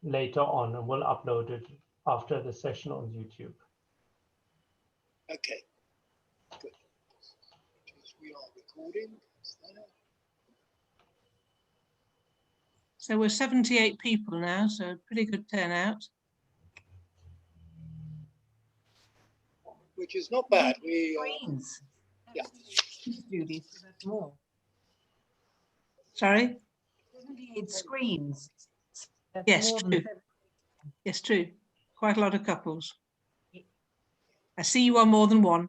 later on, and we'll upload it after the session on YouTube. Okay, good. We are recording. So we're 78 people now, so pretty good turnout. Which is not bad. Screens. Yeah. Judy, so that's more. Sorry? Doesn't he need screens? That's Yes, more than true. Yes, true. Quite a lot of couples. I see you are more than one.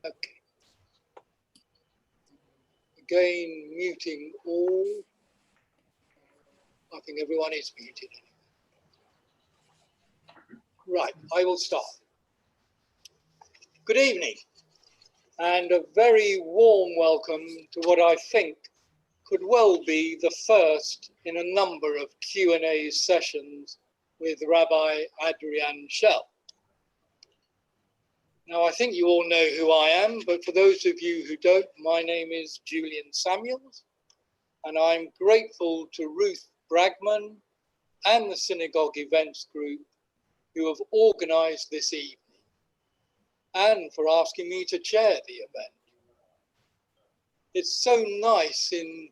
Okay. Again, muting all. I think everyone is muted. Right, I will start. Good evening, and a very warm welcome to what I think could well be the first in a number of Q&A sessions with Rabbi Adrian M Schell. Now, I think you all know who I am, but for those of you who don't, my name is Julian Samuels, and I'm grateful to Ruth Bragman and the Synagogue Events Group who have organised this evening, and for asking me to chair the event. It's so nice in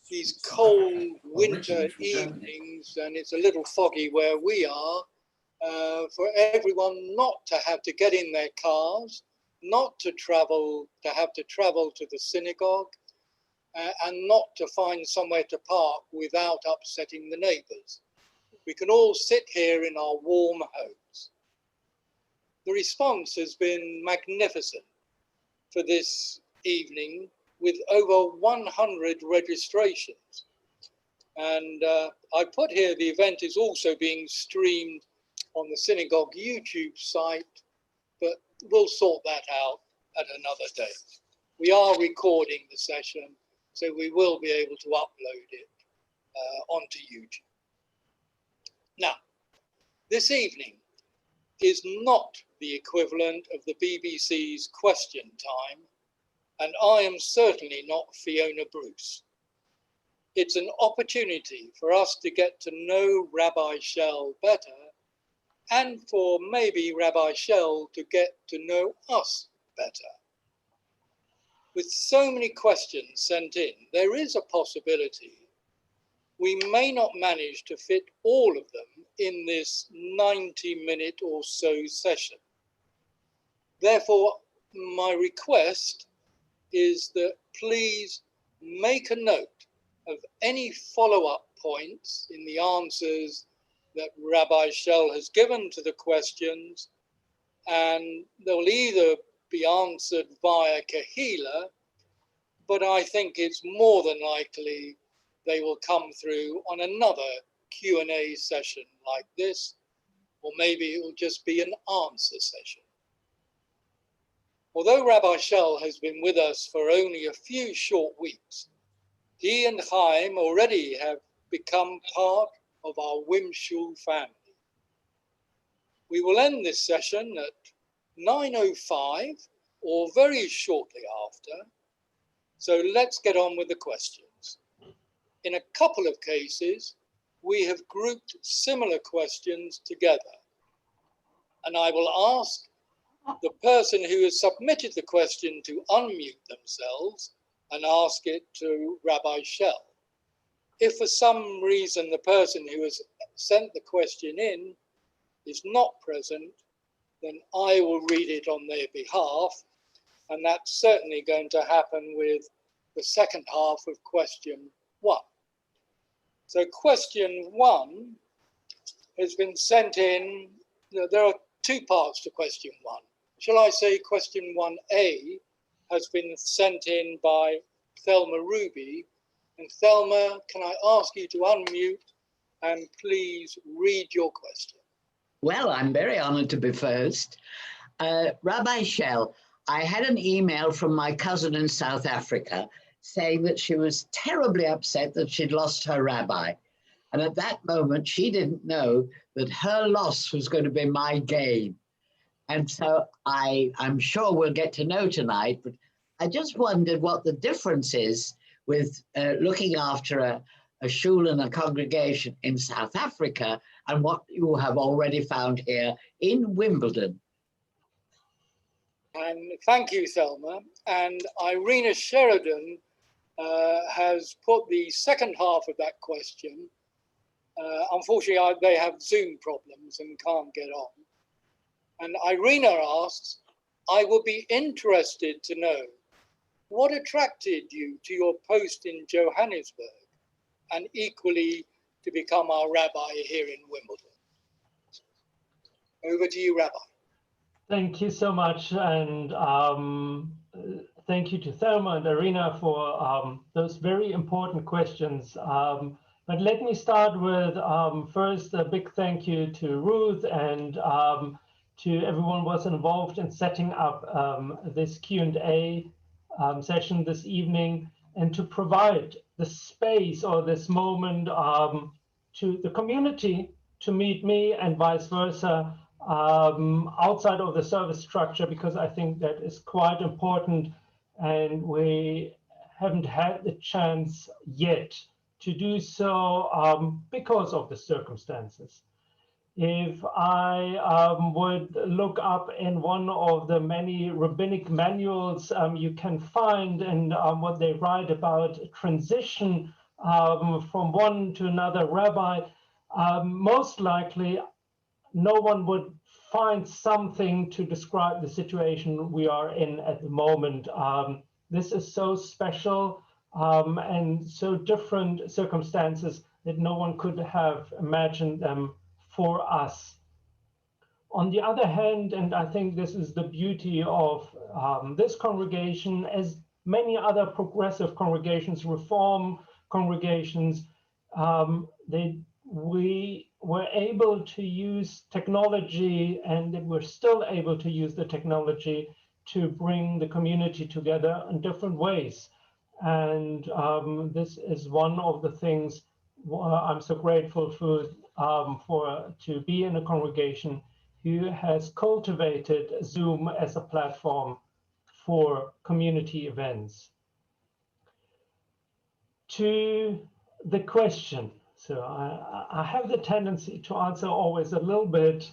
these cold winter evenings, and it's a little foggy where we are, for everyone not to have to get in their cars, not to have to travel to the synagogue, and not to find somewhere to park without upsetting the neighbours. We can all sit here in our warm homes. The response has been magnificent for this evening, with over 100 registrations. And I put here the event is also being streamed on the Synagogue YouTube site, but we'll sort that out at another day. We are recording the session, so we will be able to upload it onto YouTube. Now, this evening is not the equivalent of the BBC's Question Time, and I am certainly not Fiona Bruce. It's an opportunity for us to get to know Rabbi Schell better, and for maybe Rabbi Schell to get to know us better. With so many questions sent in, there is a possibility we may not manage to fit all of them in this 90-minute or so session. Therefore, my request is that please make a note of any follow-up points in the answers that Rabbi Schell has given to the questions, and they'll either be answered via Kahila, but I think it's more than likely they will come through on another Q&A session like this, or maybe it will just be an answer session. Although Rabbi Schell has been with us for only a few short weeks, he and Chaim already have become part of our Wimshul family. We will end this session at 9:05 or very shortly after, so let's get on with the questions. In a couple of cases, we have grouped similar questions together, and I will ask the person who has submitted the question to unmute themselves and ask it to Rabbi Schell. If for some reason the person who has sent the question in is not present, then I will read it on their behalf, and that's certainly going to happen with the second half of question 1. So question 1 has been sent in. There are 2 parts to question 1. Shall I say question 1A has been sent in by Thelma Ruby. And Thelma, can I ask you to unmute and please read your question? Well, I'm very honored to be first. Rabbi Schell, I had an email from my cousin in South Africa saying that she was terribly upset that she'd lost her rabbi. And at that moment, she didn't know that her loss was going to be my gain. And so I'm sure we'll get to know tonight, but I just wondered what the difference is with looking after a shul and a congregation in South Africa and what you have already found here in Wimbledon. And thank you, Thelma. And Irina Sheridan has put the second half of that question. Unfortunately, they have Zoom problems and can't get on. And Irina asks, I would be interested to know what attracted you to your post in Johannesburg and equally to become our rabbi here in Wimbledon. Over to you, Rabbi. Thank you so much. And thank you to Thelma and Irina for those very important questions. But let me start with first a big thank you to Ruth and to everyone who was involved in setting up this Q&A session this evening, and to provide the space or this moment to the community to meet me and vice versa outside of the service structure, because I think that is quite important and we haven't had the chance yet to do so because of the circumstances. If I would look up in one of the many rabbinic manuals you can find and what they write about transition from one to another rabbi, most likely no one would find something to describe the situation we are in at the moment. This is so special and so different circumstances that no one could have imagined them for us. On the other hand, and I think this is the beauty of this congregation, as many other progressive congregations, reform congregations, we were able to use technology, and we're still able to use the technology to bring the community together in different ways. And this is one of the things I'm so grateful for to be in a congregation who has cultivated Zoom as a platform for community events. To the question, so I have the tendency to answer always a little bit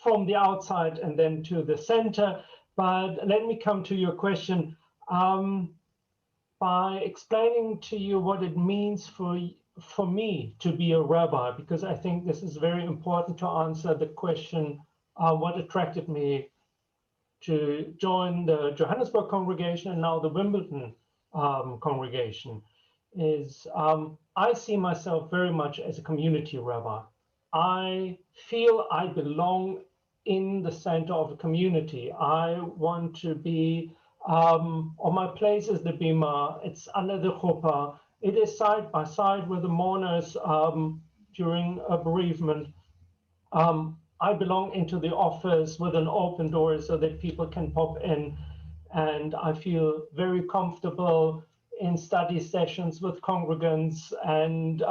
from the outside and then to the center, but let me come to your question by explaining to you what it means for me to be a rabbi, because I think this is very important to answer the question, what attracted me to join the Johannesburg congregation and now the Wimbledon congregation, is I see myself very much as a community rabbi. I feel I belong in the center of a community. I want to be, on my place is the bima, it's under the chuppah. It is side by side with the mourners during a bereavement. I belong into the office with an open door so that people can pop in, and I feel very comfortable in study sessions with congregants and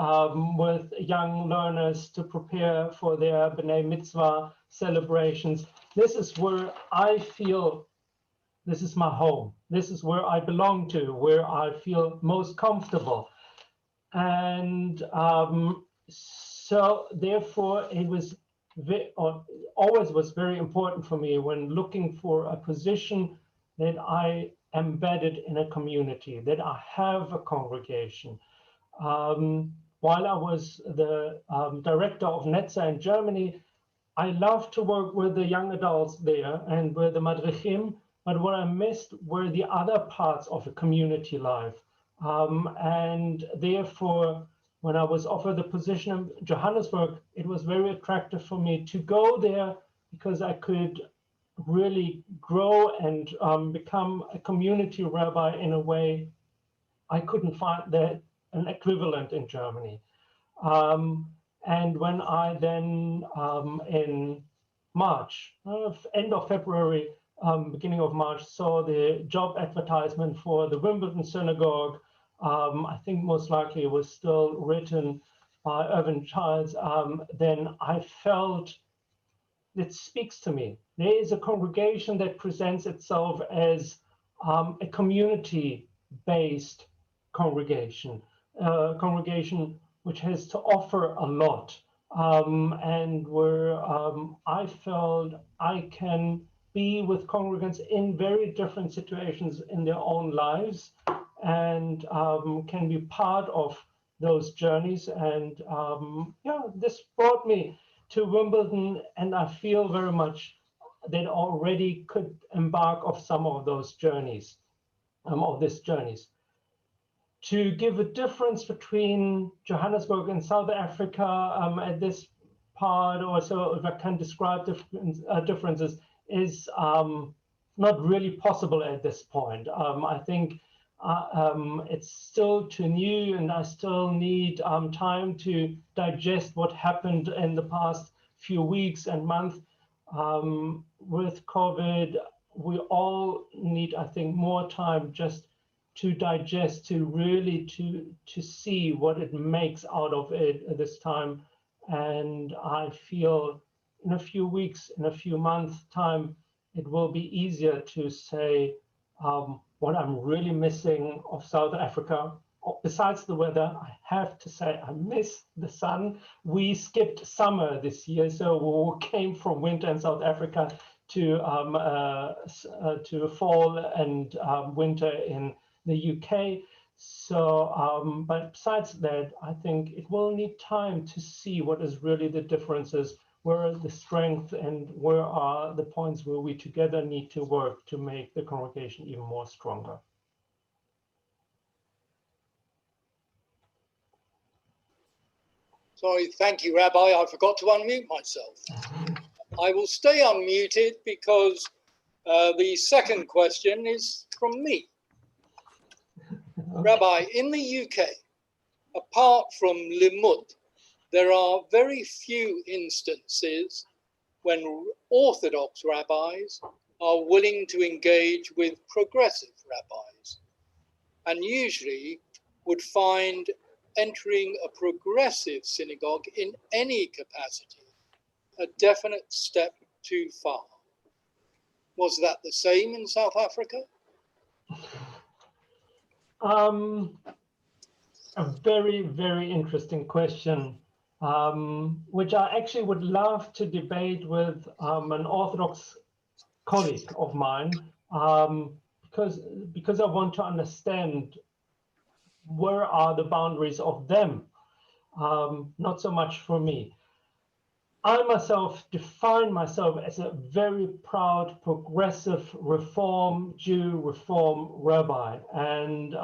with young learners to prepare for their B'nai Mitzvah celebrations. This is where I feel this is my home. This is where I belong to, where I feel most comfortable. And so therefore it was always was very important for me when looking for a position that I embedded in a community, that I have a congregation. While I was the director of Netza in Germany, I loved to work with the young adults there and with the madrichim, but what I missed were the other parts of the community life. And therefore, when I was offered the position in Johannesburg, it was very attractive for me to go there because I could really grow and become a community rabbi in a way I couldn't find that an equivalent in Germany. And when I then in March, end of February, beginning of March, saw the job advertisement for the Wimbledon Synagogue, I think most likely it was still written by Irvin Childs, then I felt it speaks to me. There is a congregation that presents itself as a community-based congregation, congregation which has to offer a lot, and where I felt I can be with congregants in very different situations in their own lives, and can be part of those journeys. And yeah, this brought me to Wimbledon, and I feel very much that already could embark of some of those journeys, of these journeys. To give a difference between Johannesburg and South Africa at this part, or so if I can describe differences, is not really possible at this point. I think it's still too new, and I still need time to digest what happened in the past few weeks and months with COVID. We all need, I think, more time just to digest, to really to see what it makes out of it at this time. And I feel in a few weeks, in a few months' time, it will be easier to say what I'm really missing of South Africa. Besides the weather, I have to say I miss the sun. We skipped summer this year, so we came from winter in South Africa to fall and winter in the UK. So, but besides that, I think it will need time to see what is really the differences, where are the strengths, and where are the points where we together need to work to make the congregation even more stronger. Sorry, thank you, Rabbi. I forgot to unmute myself. I will stay unmuted because the second question is from me. Rabbi, in the UK, apart from Limud, there are very few instances when Orthodox rabbis are willing to engage with progressive rabbis, and usually would find entering a progressive synagogue in any capacity a definite step too far. Was that the same in South Africa? A very, very interesting question, which I actually would love to debate with an Orthodox colleague of mine, because I want to understand where are the boundaries of them, not so much for me. I myself define myself as a very proud, progressive Reform Jew, Reform rabbi, and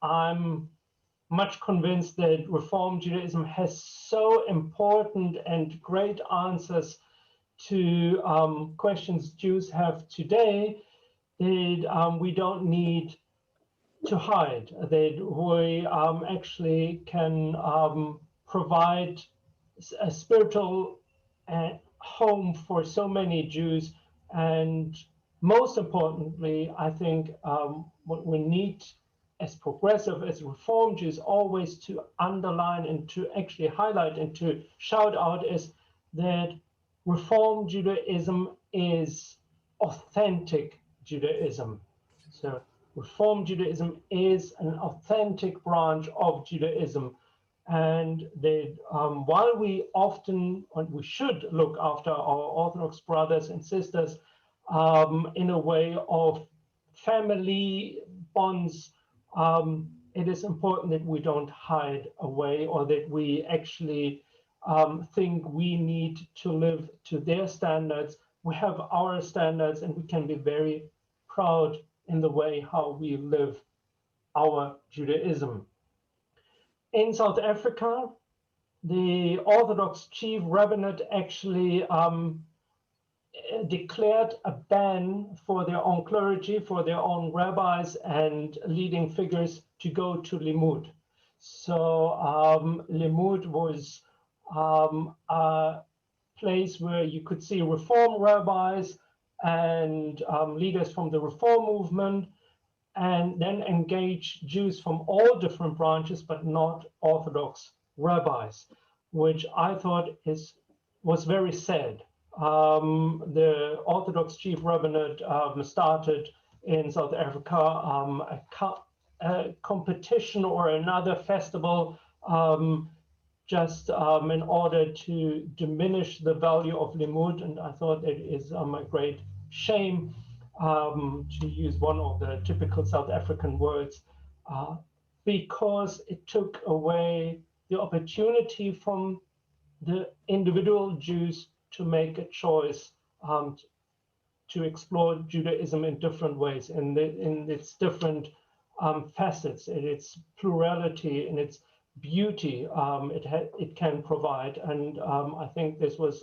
I'm much convinced that Reform Judaism has so important and great answers to questions Jews have today that we don't need to hide, that we actually can provide a spiritual home for so many Jews. And most importantly, I think what we need as progressive, as Reform Jews, always to underline and to actually highlight and to shout out is that Reform Judaism is authentic Judaism. So Reform Judaism is an authentic branch of Judaism. And that while we often, and we should look after our Orthodox brothers and sisters in a way of family bonds, it is important that we don't hide away, or that we actually think we need to live to their standards. We have our standards, and we can be very proud in the way how we live our Judaism. In South Africa, the Orthodox Chief Rabbinate actually declared a ban for their own clergy, for their own rabbis and leading figures to go to Limud. So Limud was a place where you could see Reform rabbis and leaders from the Reform movement, and then engage Jews from all different branches, but not Orthodox rabbis, which I thought was very sad. The Orthodox Chief Rabbinate started in South Africa, a competition or another festival just in order to diminish the value of limud. And I thought it is a great shame, to use one of the typical South African words, because it took away the opportunity from the individual Jews to make a choice, to explore Judaism in different ways, in its different facets, in its plurality, in its beauty it can provide. And I think this was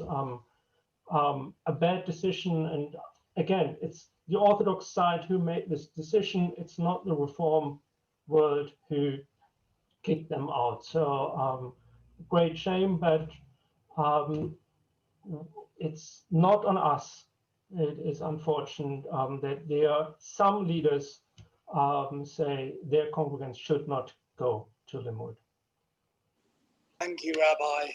a bad decision. And again, it's the Orthodox side who made this decision. It's not the Reform world who kicked them out. So great shame, but it's not on us. It is unfortunate that there are some leaders say their congregants should not go to Limud. Thank you, Rabbi.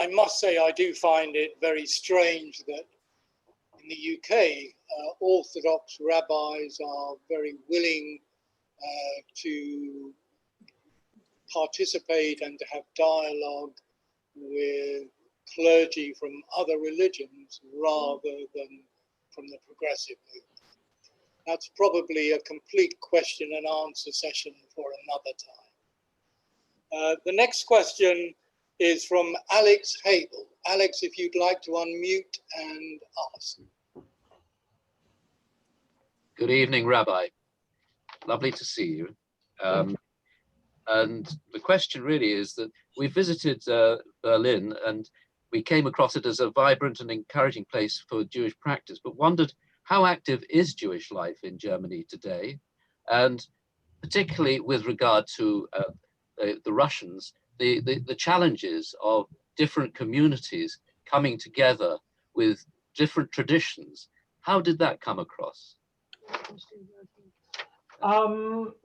I must say I do find it very strange that in the UK, Orthodox rabbis are very willing to participate and to have dialogue with clergy from other religions rather than from the progressive movement. That's probably a complete question and answer session for another time. The next question is from Alex Hable. Alex, if you'd like to unmute and ask. Good evening, Rabbi. Lovely to see you. And the question really is that we visited Berlin and we came across it as a vibrant and encouraging place for Jewish practice, but wondered how active is Jewish life in Germany today? And particularly with regard to the Russians, the challenges of different communities coming together with different traditions. How did that come across?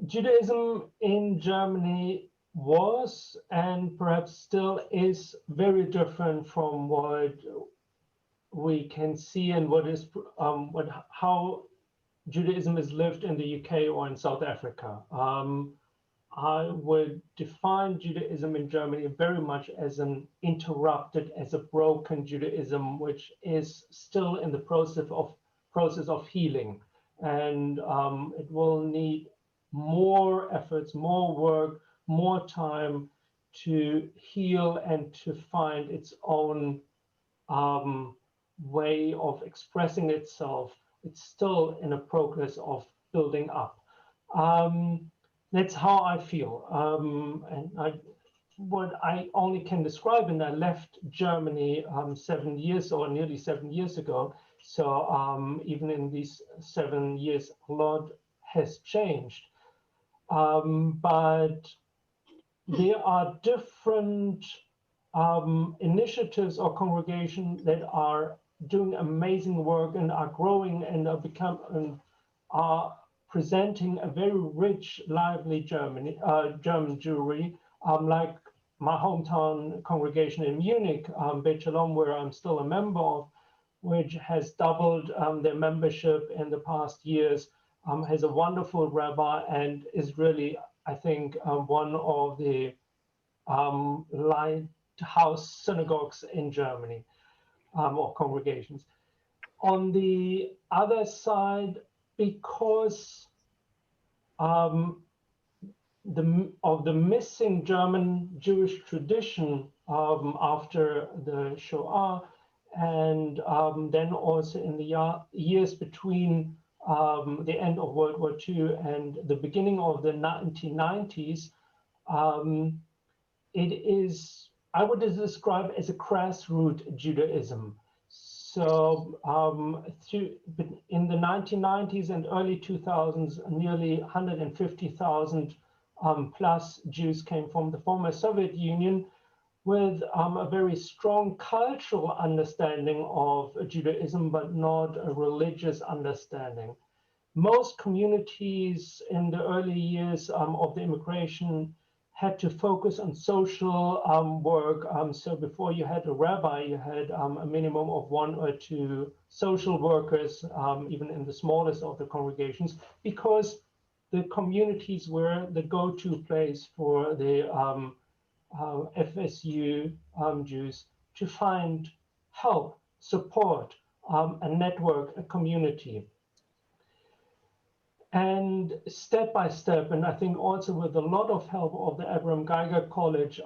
Judaism in Germany was and perhaps still is very different from what we can see and how Judaism is lived in the UK or in South Africa. I would define Judaism in Germany very much as an interrupted, as a broken Judaism, which is still in the process of healing. And it will need more efforts, more work, more time to heal and to find its own way of expressing itself. It's still in a progress of building up. That's how I feel. And what I only can describe, and I left Germany 7 years or nearly 7 years ago. So even in these 7 years, a lot has changed. But there are different initiatives or congregations that are doing amazing work and are growing and are presenting a very rich, lively German Jewry, like my hometown congregation in Munich, Beit Shalom, where I'm still a member of, which has doubled their membership in the past years, has a wonderful rabbi and is really, I think, one of the lighthouse synagogues in Germany, or congregations. On the other side, because of the missing German Jewish tradition after the Shoah, and then also in the years between the end of World War II and the beginning of the 1990s, it is, I would describe as a grassroots Judaism. So in the 1990s and early 2000s, nearly 150,000 plus Jews came from the former Soviet Union with a very strong cultural understanding of Judaism, but not a religious understanding. Most communities in the early years of the immigration had to focus on social work. So before you had a rabbi, you had a minimum of 1 or 2 social workers, even in the smallest of the congregations, because the communities were the go-to place for the FSU Jews to find help, support, a network, a community. And step by step, and I think also with a lot of help of the Abraham Geiger College,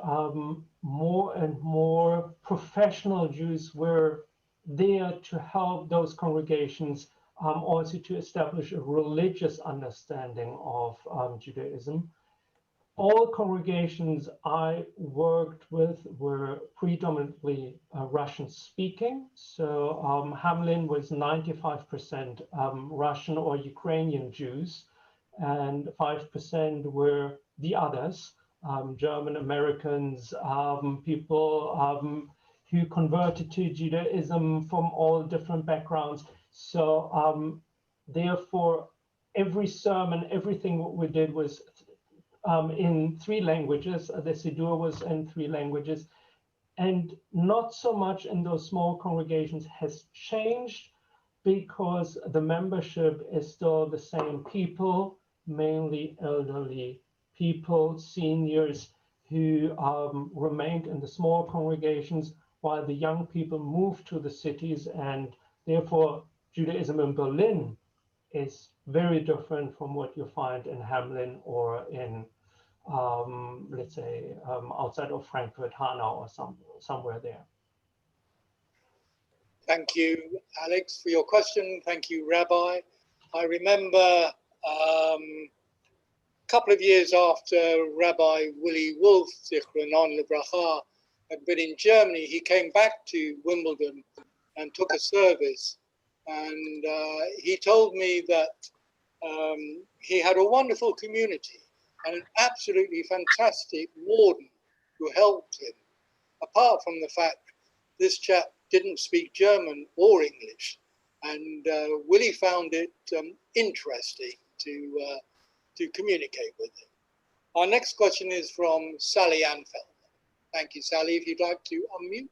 more and more professional Jews were there to help those congregations also to establish a religious understanding of Judaism. All congregations I worked with were predominantly Russian speaking. So Hamlin was 95% Russian or Ukrainian Jews, and 5% were the others, German Americans, people who converted to Judaism from all different backgrounds. So therefore, every sermon, everything what we did was in 3 languages. The Siddur was in 3 languages, and not so much in those small congregations has changed because the membership is still the same people, mainly elderly people, seniors who remained in the small congregations while the young people moved to the cities, and therefore Judaism in Berlin is very different from what you find in Hamlin or in let's say outside of Frankfurt, Hanau, or somewhere there. Thank you, Alex, for your question. Thank you, Rabbi. I remember a couple of years after Rabbi Willie Wolf, Zichronon Livracha, had been in Germany, he came back to Wimbledon and took a service. And he told me that he had a wonderful community and an absolutely fantastic warden who helped him, apart from the fact this chap didn't speak German or English. And Willie found it interesting to communicate with him. Our next question is from Sally Anfeld. Thank you, Sally. If you'd like to unmute.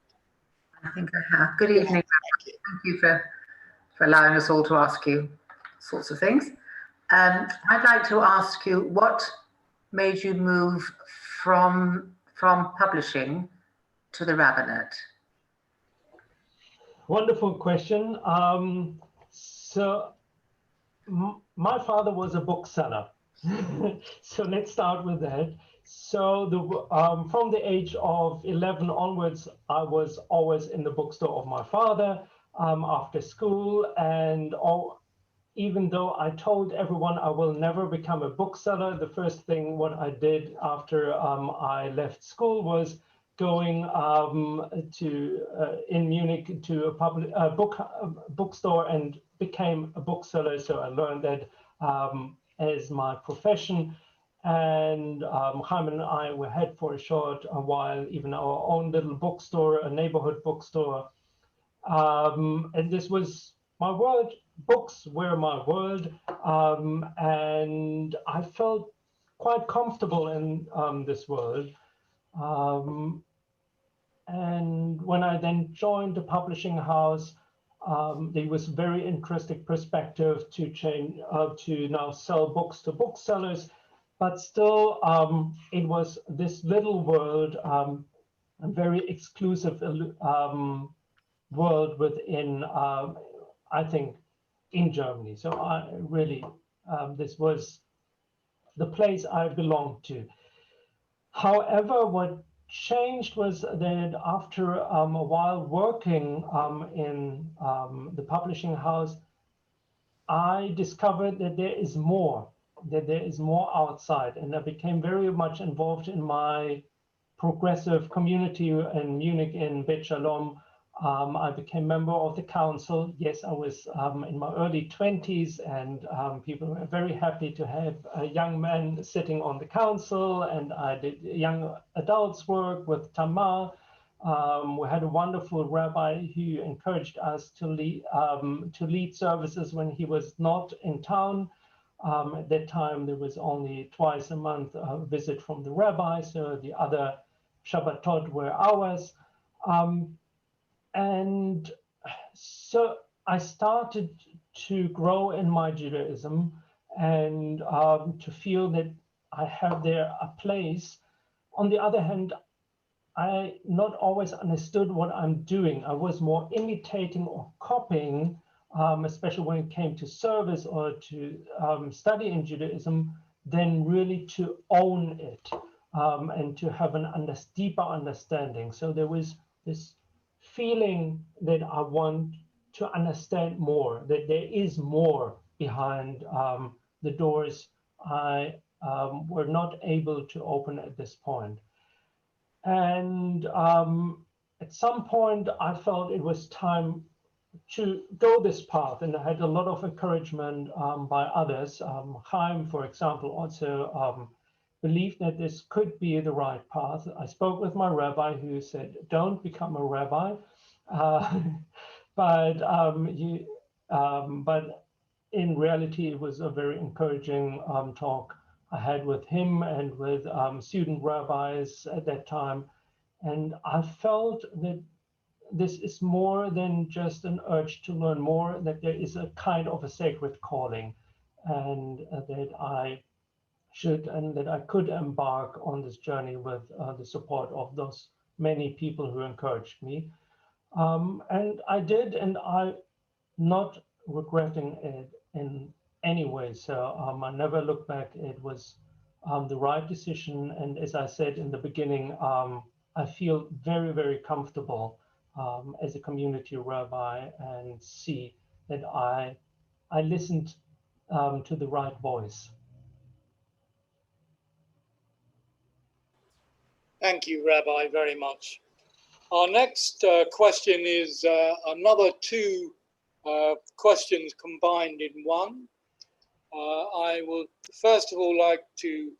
I think I have. Good evening. Thank you for allowing us all to ask you sorts of things. I'd like to ask you what made you move from publishing to the Rabbinate? Wonderful question. So my father was a bookseller. So let's start with that. So from the age of 11 onwards, I was always in the bookstore of my father after school. And even though I told everyone I will never become a bookseller, the first thing what I did after I left school was going in Munich to a bookstore and became a bookseller. So I learned that as my profession. And Chaim and I were had for a short while even our own little bookstore, a neighborhood bookstore. And this was my world. Books were my world. And I felt quite comfortable in this world. And when I then joined the publishing house, there was very interesting perspective to change to now sell books to booksellers, but still it was this little world, a very exclusive world within, I think, in Germany. So I really, this was the place I belonged to. However, what changed was that after a while working in the publishing house, I discovered that there is more outside, and I became very much involved in my progressive community in Munich in Bet Shalom. I became member of the council. Yes, I was in my early 20s, and people were very happy to have a young man sitting on the council, and I did young adults work with Tamar. We had a wonderful rabbi who encouraged us to lead services when he was not in town. At that time, there was only twice a month a visit from the rabbi, so the other Shabbatot were ours. And so I started to grow in my Judaism and to feel that I have there a place. On the other hand, I not always understood what I'm doing. I was more imitating or copying, especially when it came to service or to study in Judaism, than really to own it and to have a deeper understanding. So there was this feeling that I want to understand more, that there is more behind the doors I were not able to open at this point. And at some point, I felt it was time to go this path, and I had a lot of encouragement by others. Chaim, for example, also believed that this could be the right path. I spoke with my rabbi, who said, "Don't become a rabbi," but in reality, it was a very encouraging talk I had with him and with student rabbis at that time. And I felt that this is more than just an urge to learn more, that there is a kind of a sacred calling, and that I should and that I could embark on this journey with the support of those many people who encouraged me. And I did, and I'm not regretting it in any way. So I never look back. It was the right decision. And as I said in the beginning, I feel very, very comfortable as a community rabbi and see that I listened to the right voice. Thank you, Rabbi, very much. Our next question is another two questions combined in one. I would first of all like to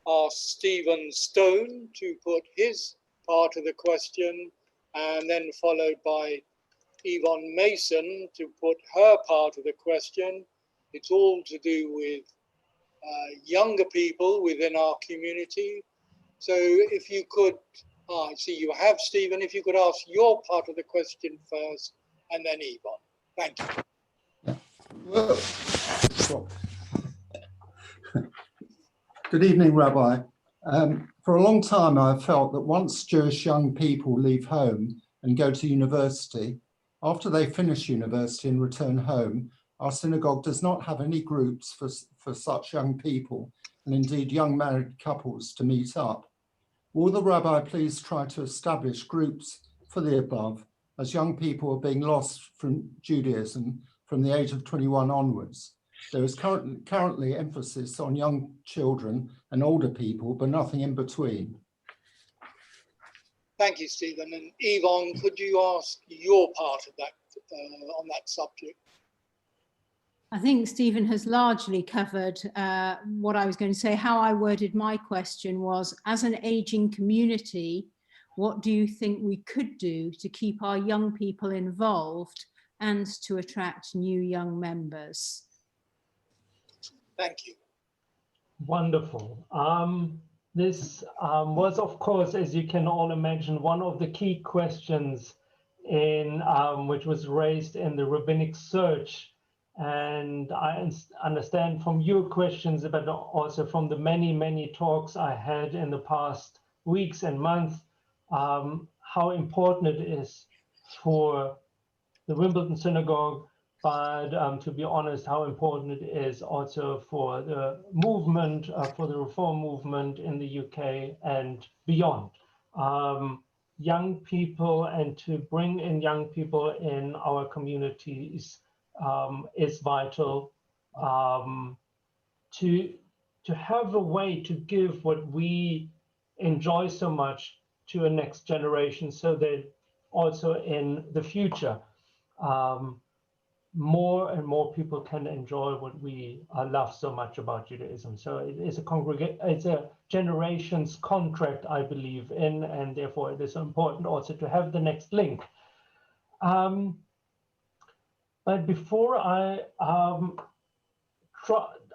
ask Stephen Stone to put his part of the question, and then followed by Yvonne Mason to put her part of the question. It's all to do with younger people within our community. So if you could, I see you have, Stephen, if you could ask your part of the question first, and then Yvonne. Thank you. Well, good evening, Rabbi. For a long time, I've felt that once Jewish young people leave home and go to university, after they finish university and return home, our synagogue does not have any groups for such young people, and indeed young married couples, to meet up. Will the rabbi please try to establish groups for the above, as young people are being lost from Judaism from the age of 21 onwards? There is currently emphasis on young children and older people, but nothing in between. Thank you, Stephen. And Yvonne, could you ask your part of that on that subject? I think Stephen has largely covered what I was going to say. How I worded my question was, as an aging community, what do you think we could do to keep our young people involved and to attract new young members? Thank you. Wonderful. This was, of course, as you can all imagine, one of the key questions in which was raised in the rabbinic search. And I understand from your questions, but also from the many, many talks I had in the past weeks and months, how important it is for the Wimbledon Synagogue, but to be honest, how important it is also for the movement, for the reform movement in the UK and beyond. Young people, and to bring in young people in our communities is vital. To have a way to give what we enjoy so much to a next generation, so that also in the future, more and more people can enjoy what we love so much about Judaism. So it is it's a generation's contract, I believe in, and therefore it is important also to have the next link. But before I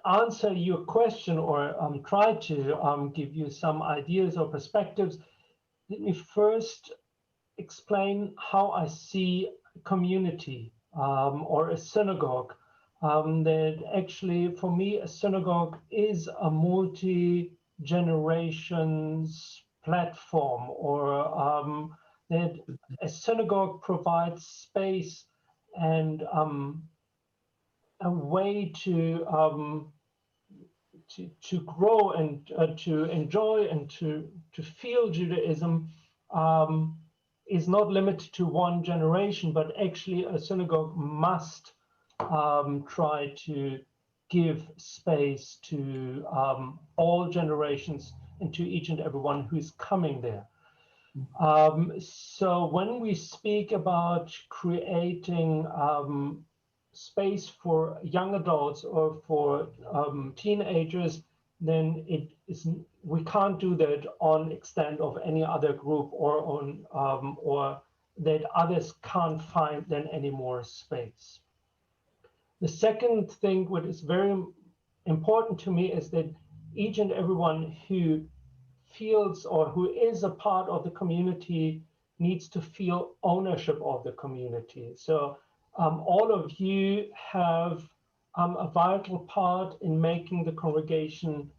answer your question or try to give you some ideas or perspectives, let me first explain how I see community or a synagogue. That actually, for me, a synagogue is a multi-generations platform, or that a synagogue provides space and a way to grow and to enjoy and to feel Judaism is not limited to one generation, but actually a synagogue must try to give space to all generations and to each and everyone who's coming there. So when we speak about creating space for young adults or for teenagers, then we can't do that on extent of any other group or on or that others can't find then any more space. The second thing, what is very important to me, is that each and everyone who feels or who is a part of the community needs to feel ownership of the community. So all of you have a vital part in making the congregation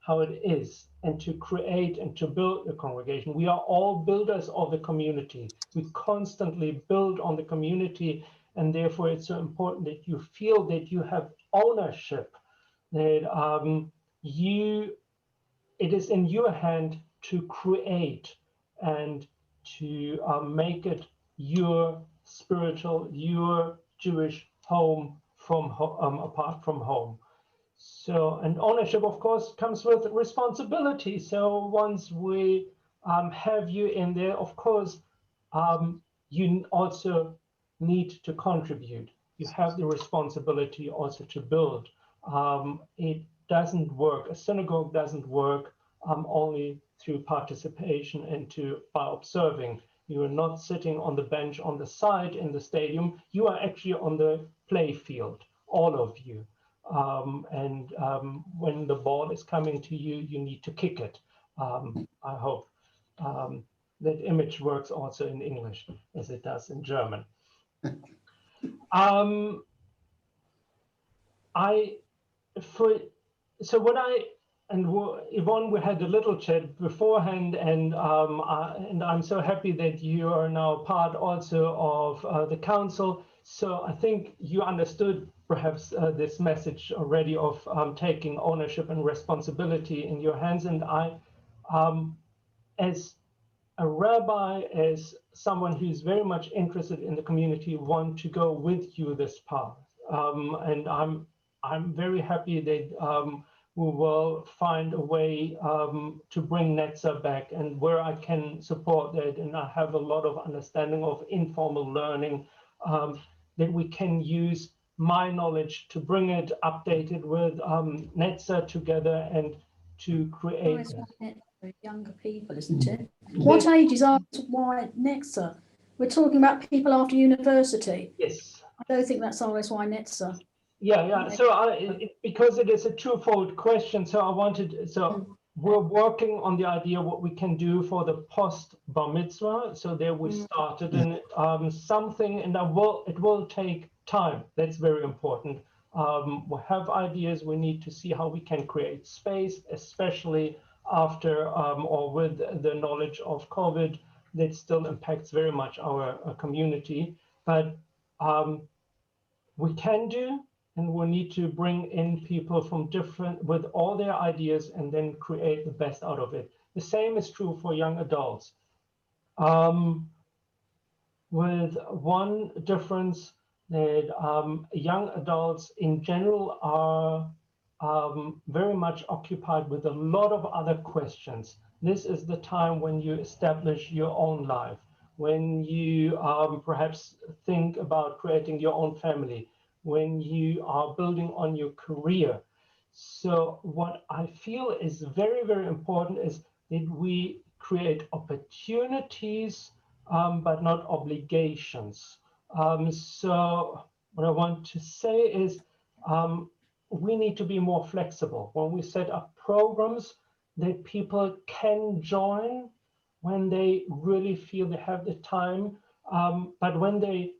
how it is, and to create and to build the congregation. We are all builders of the community. We constantly build on the community, and therefore it's so important that you feel that you have ownership, that it is in your hand to create and to make it your spiritual, your Jewish home from apart from home. So, and ownership, of course, comes with responsibility. So once we have you in there, of course, you also need to contribute. You have the responsibility also to build. It doesn't work. A synagogue doesn't work only through participation and by observing. You are not sitting on the bench on the side in the stadium. You are actually on the play field, all of you. When the ball is coming to you, you need to kick it. I hope that image works also in English as it does in German. Yvonne, we had a little chat beforehand, and I'm so happy that you are now part also of the council. So I think you understood perhaps this message already of taking ownership and responsibility in your hands. And I, as a rabbi, as someone who's very much interested in the community, want to go with you this path. And I'm very happy that we will find a way to bring Netzer back, and where I can support that. And I have a lot of understanding of informal learning, that we can use my knowledge to bring it updated with Netzer together and to create. For younger people, isn't it? What ages are why Netzer? We're talking about people after university. Yes. I don't think that's RSY Netzer. Yeah. So because it is a twofold question, so I wanted, we're working on the idea what we can do for the post bar mitzvah. So there we started in something, and it will take time. That's very important. We have ideas. We need to see how we can create space, especially after or with the knowledge of COVID that still impacts very much our community. But we can do, and we need to bring in people from with all their ideas and then create the best out of it. The same is true for young adults. With one difference, that young adults in general are very much occupied with a lot of other questions. This is the time when you establish your own life, when you perhaps think about creating your own family, when you are building on your career. So what I feel is very, very important is that we create opportunities, but not obligations. So what I want to say is, we need to be more flexible when we set up programs that people can join when they really feel they have the time. But when they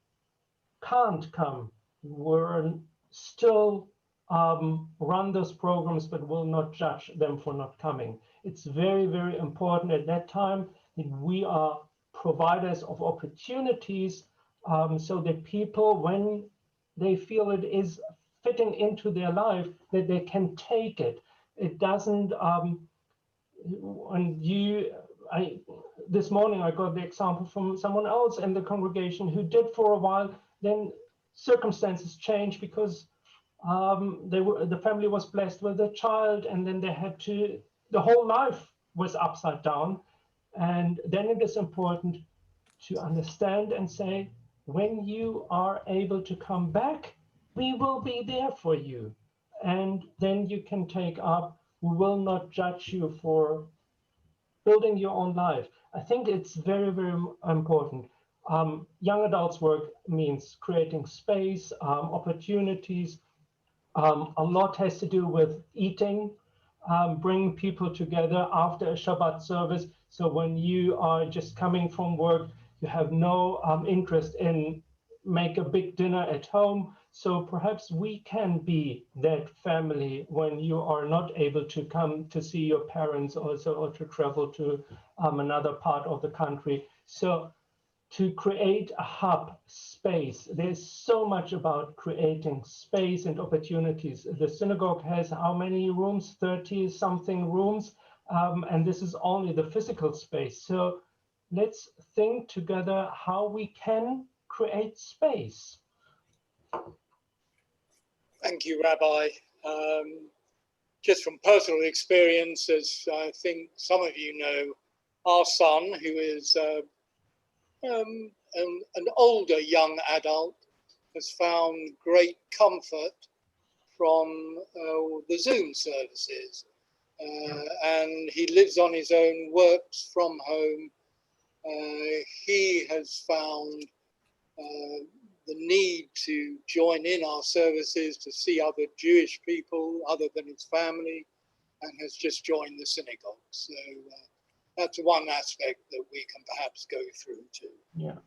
can't come, we're still run those programs, but will not judge them for not coming. It's very, very important at that time that we are providers of opportunities, so that people, when they feel it is fitting into their life, that they can take it. It doesn't, this morning I got the example from someone else in the congregation who did for a while, then circumstances changed because the family was blessed with a child, and then they had to, the whole life was upside down. And then it is important to understand and say, when you are able to come back, we will be there for you. And then you can take up, we will not judge you for building your own life. I think it's very, very important. Young adults work means creating space, opportunities. A lot has to do with eating, bringing people together after a Shabbat service. So when you are just coming from work, you have no interest in make a big dinner at home. So perhaps we can be that family when you are not able to come to see your parents also, or to travel to another part of the country. So to create a hub space, there's so much about creating space and opportunities. The synagogue has how many rooms? 30 something rooms. And this is only the physical space. So let's think together how we can create space. Thank you, Rabbi. Just from personal experience, as I think some of you know, our son, who is an older young adult, has found great comfort from the Zoom services. And he lives on his own, works from home. He has found the need to join in our services, to see other Jewish people other than his family, and has just joined the synagogue. So that's one aspect that we can perhaps go through too. Yeah.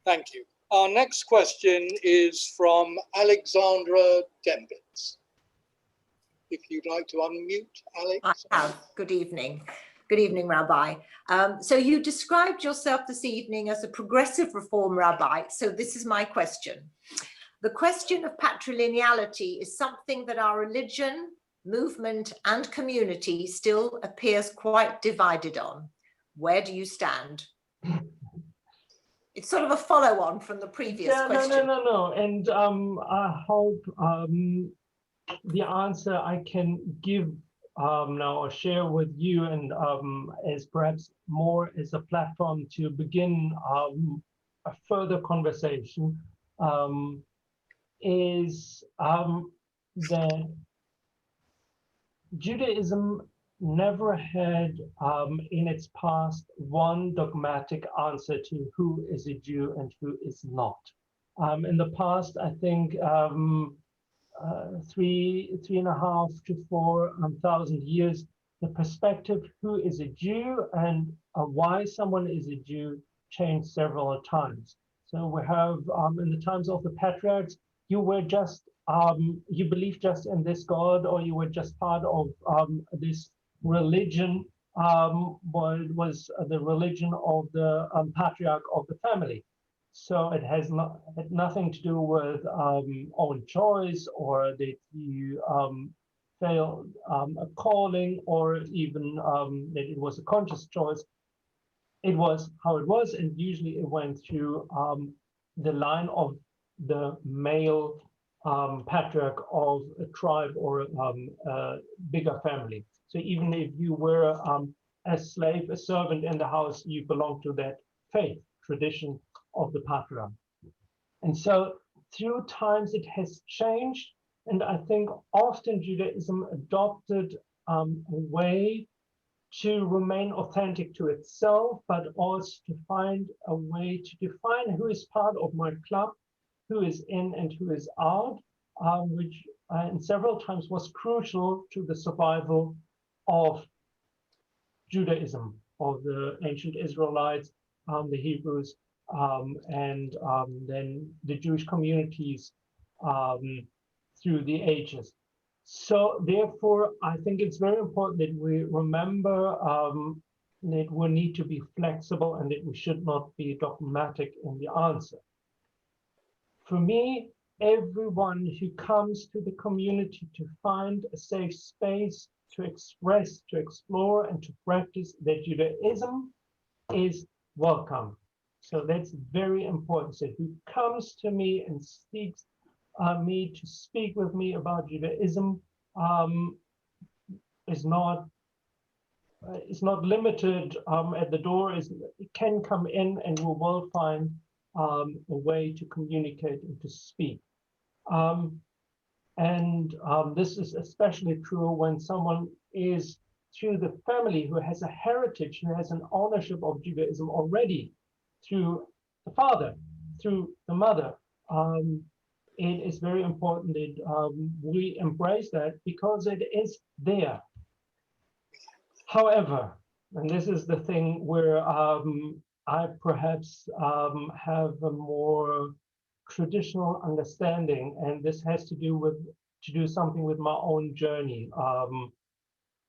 Thank you. Our next question is from Alexandra Dembitz. If you'd like to unmute, Alex. I have. Good evening. Good evening, Rabbi. So you described yourself this evening as a progressive reform rabbi. So this is my question. The question of patrilineality is something that our religion, movement, and community still appears quite divided on. Where do you stand? It's sort of a follow-on from the previous question. No. And I hope the answer I can give now or share with you, and as perhaps more as a platform to begin a further conversation, is that Judaism never had in its past one dogmatic answer to who is a Jew and who is not. In the past, I think 3.5 to 4,000 years, the perspective who is a Jew and why someone is a Jew changed several times. So we have in the times of the patriarchs, you were just you believed just in this God, or you were just part of this religion, was the religion of the patriarch of the family. So it has had nothing to do with own choice, or that you failed a calling, or even that it was a conscious choice. It was how it was, and usually it went through the line of the male patriarch of a tribe or a bigger family. So even if you were a slave, a servant in the house, you belonged to that faith tradition of the patriarch. And so through times it has changed, and I think often Judaism adopted a way to remain authentic to itself, but also to find a way to define who is part of my club, who is in and who is out, which and several times was crucial to the survival of Judaism, of the ancient Israelites, the Hebrews, and then the Jewish communities through the ages. So therefore, I think it's very important that we remember that we need to be flexible and that we should not be dogmatic in the answer. For me, everyone who comes to the community to find a safe space to express, to explore, and to practice their Judaism is welcome. So that's very important. So who comes to me and seeks me to speak with me about Judaism is not limited at the door. It can come in, and we will find a way to communicate and to speak. This is especially true when someone is through the family who has a heritage, who has an ownership of Judaism already, through the father, through the mother. It is very important that we embrace that because it is there. However, and this is the thing where I perhaps have a more traditional understanding, and this has to do something with my own journey.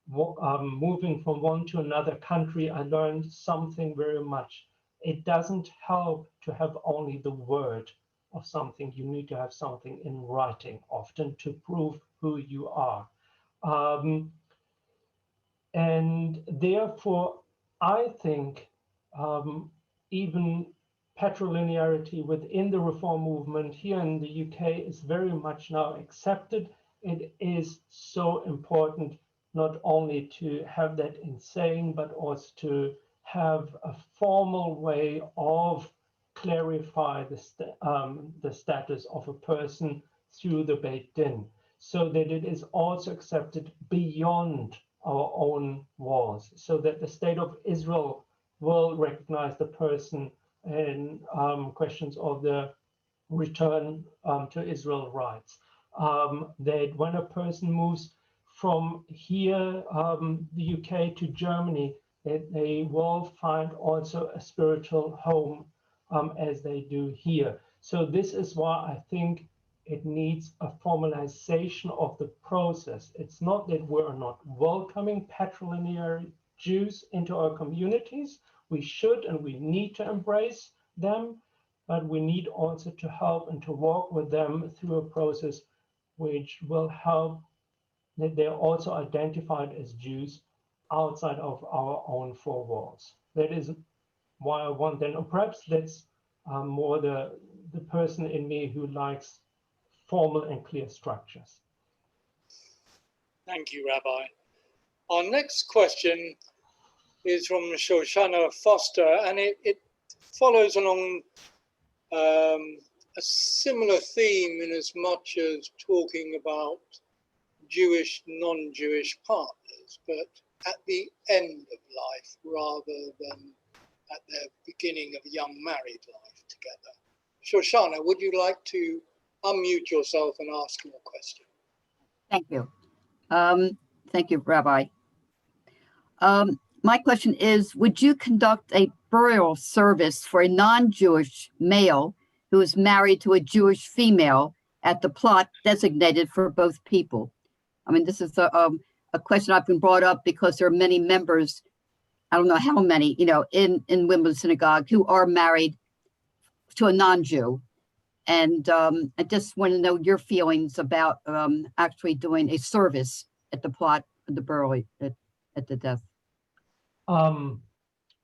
Moving from one to another country, I learned something very much. It doesn't help to have only the word of something. You need to have something in writing, often to prove who you are. And therefore, I think even patrilinearity within the reform movement here in the UK is very much now accepted. It is so important not only to have that in saying, but also to have a formal way of clarify the status of a person through the Beit Din, so that it is also accepted beyond our own walls, so that the state of Israel will recognize the person in questions of the return to Israel rights. That when a person moves from here, the UK, to Germany, that they will find also a spiritual home as they do here. So this is why I think it needs a formalization of the process. It's not that we're not welcoming patrilinear Jews into our communities. We should and we need to embrace them, but we need also to help and to walk with them through a process which will help that they're also identified as Jews outside of our own four walls. That is why I want them, or perhaps that's more the person in me who likes formal and clear structures. Thank you, Rabbi. Our next question is from Shoshana Foster, and it follows along a similar theme in as much as talking about Jewish, non-Jewish partners, but at the end of life rather than at the beginning of a young married life together. Shoshana, would you like to unmute yourself and ask your question? Thank you. Thank you, Rabbi. My question is, would you conduct a burial service for a non-Jewish male who is married to a Jewish female at the plot designated for both people? I mean, this is a question I've been brought up because there are many members, I don't know how many, in Wimbledon Synagogue who are married to a non-Jew. And I just want to know your feelings about actually doing a service at the plot of the burial at the death.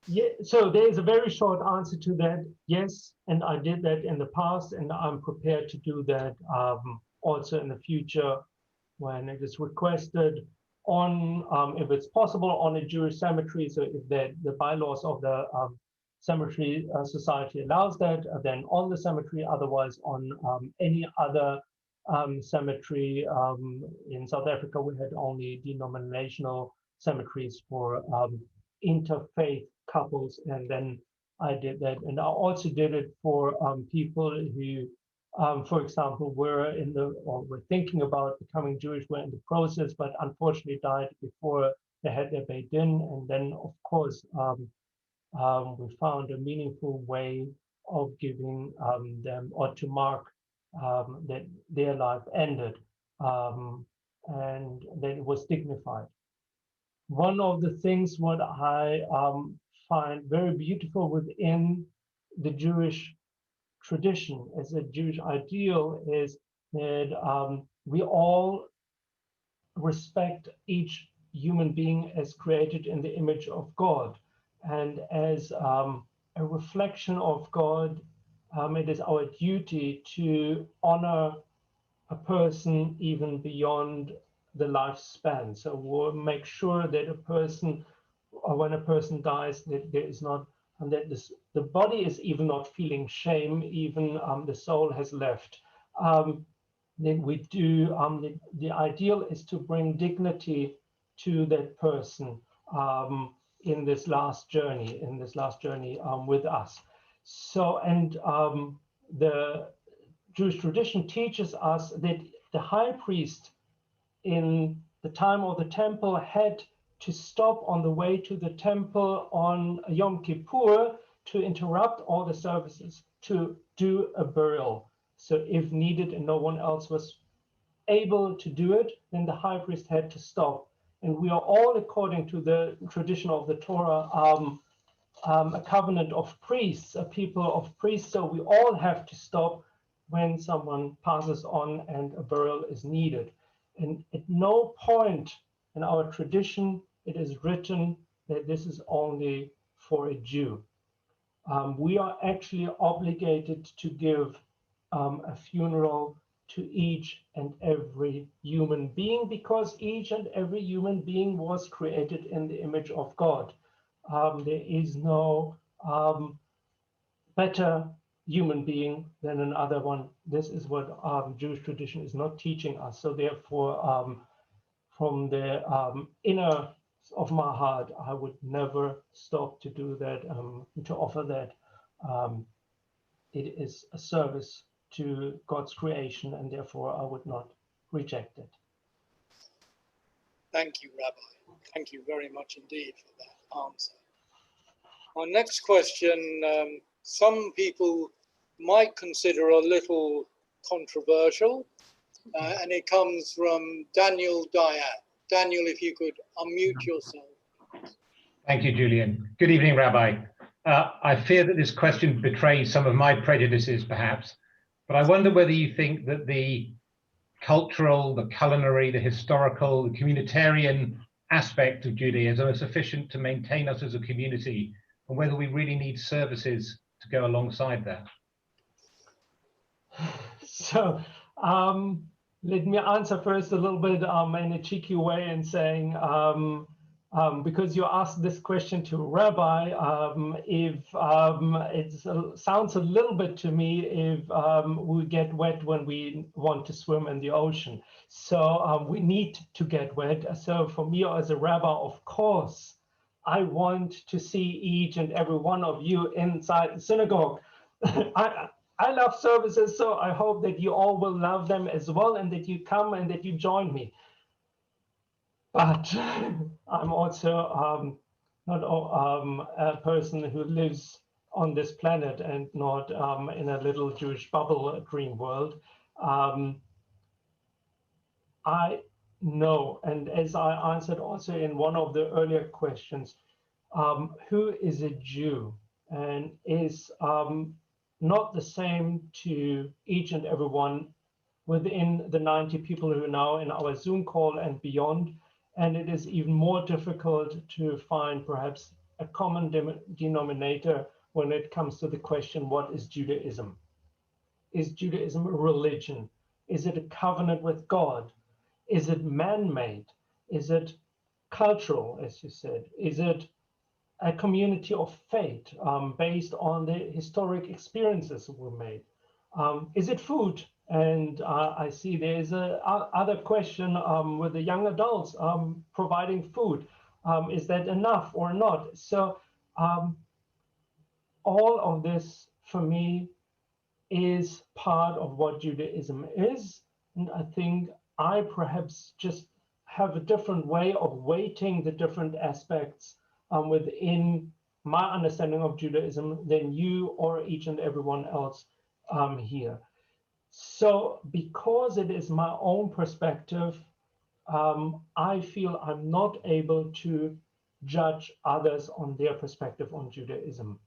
Yeah, so there's a very short answer to that. Yes, and I did that in the past, and I'm prepared to do that also in the future when it is requested on, if it's possible, on a Jewish cemetery. So if the bylaws of the cemetery society allows that, then on the cemetery, otherwise on any other cemetery. In South Africa, we had only denominational cemeteries for interfaith couples, and then I did that. And I also did it for people who For example, we're thinking about becoming Jewish, we're in the process, but unfortunately died before they had their Beit Din. And then, of course, we found a meaningful way of giving them, or to mark that their life ended, and that it was dignified. One of the things what I find very beautiful within the Jewish tradition as a Jewish ideal is that we all respect each human being as created in the image of God, and as a reflection of God, it is our duty to honor a person even beyond the lifespan. So we'll make sure that a person, or when a person dies, that there is not, and that the body is even not feeling shame, even the soul has left. Then we do, the ideal is to bring dignity to that person in this last journey, with us. So, and the Jewish tradition teaches us that the high priest in the time of the temple had to stop on the way to the temple on Yom Kippur to interrupt all the services to do a burial. So if needed and no one else was able to do it, then the high priest had to stop. And we are all, according to the tradition of the Torah, a covenant of priests, a people of priests. So we all have to stop when someone passes on and a burial is needed. And at no point in our tradition it is written that this is only for a Jew. We are actually obligated to give a funeral to each and every human being, because each and every human being was created in the image of God. There is no better human being than another one. This is what Jewish tradition is not teaching us. So therefore, from the inner of my heart, I would never stop to do that, to offer that. It is a service to God's creation, and therefore I would not reject it. Thank you, Rabbi. Thank you very much indeed for that answer. Our next question, some people might consider a little controversial, and it comes from Daniel Diane. Daniel, if you could unmute yourself. Thank you, Julian. Good evening, Rabbi. I fear that this question betrays some of my prejudices, perhaps, but I wonder whether you think that the cultural, the culinary, the historical, the communitarian aspect of Judaism are sufficient to maintain us as a community, and whether we really need services to go alongside that. So let me answer first a little bit in a cheeky way and saying, because you asked this question to Rabbi, if it sounds a little bit to me if we get wet when we want to swim in the ocean. So we need to get wet. So for me as a rabbi, of course, I want to see each and every one of you inside the synagogue. I love services, so I hope that you all will love them as well, and that you come and that you join me. But I'm also not a person who lives on this planet and not in a little Jewish bubble dream world. I know, and as I answered also in one of the earlier questions, who is a Jew, and is not the same to each and every one within the 90 people who are now in our Zoom call and beyond. And it is even more difficult to find perhaps a common denominator when it comes to the question, what is Judaism? Is Judaism a religion? Is it a covenant with God? Is it man-made? Is it cultural, as you said? Is it a community of faith based on the historic experiences that were made? Is it food? And I see there's a other question with the young adults providing food. Is that enough or not? So all of this for me is part of what Judaism is. And I think I perhaps just have a different way of weighting the different aspects within my understanding of Judaism than you or each and everyone else here. So because it is my own perspective, I feel I'm not able to judge others on their perspective on Judaism.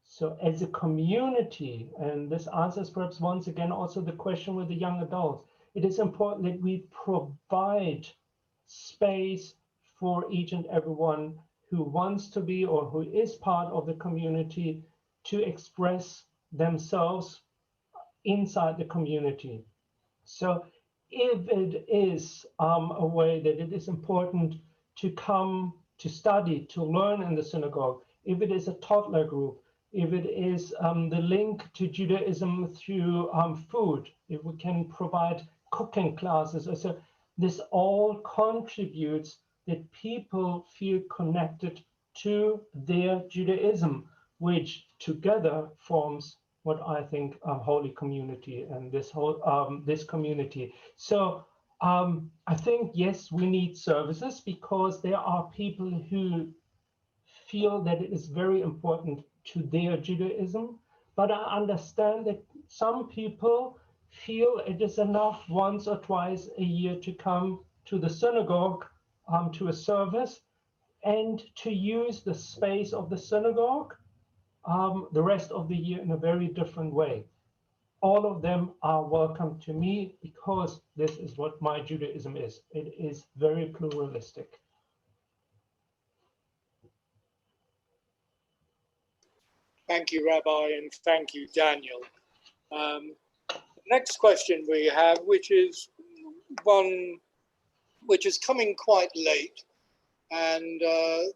So as a community, and this answers perhaps once again also the question with the young adults, it is important that we provide space for each and everyone who wants to be or who is part of the community to express themselves inside the community. So if it is a way that it is important to come to study, to learn in the synagogue, if it is a toddler group, if it is the link to Judaism through food, if we can provide cooking classes, so this all contributes that people feel connected to their Judaism, which together forms what I think a holy community and this whole this community. So I think, yes, we need services because there are people who feel that it is very important to their Judaism, but I understand that some people feel it is enough once or twice a year to come to the synagogue, to a service, and to use the space of the synagogue the rest of the year in a very different way. All of them are welcome to me because this is what my Judaism is. It is very pluralistic. Thank you, Rabbi, and thank you, Daniel. Next question we have, which is one which is coming quite late, and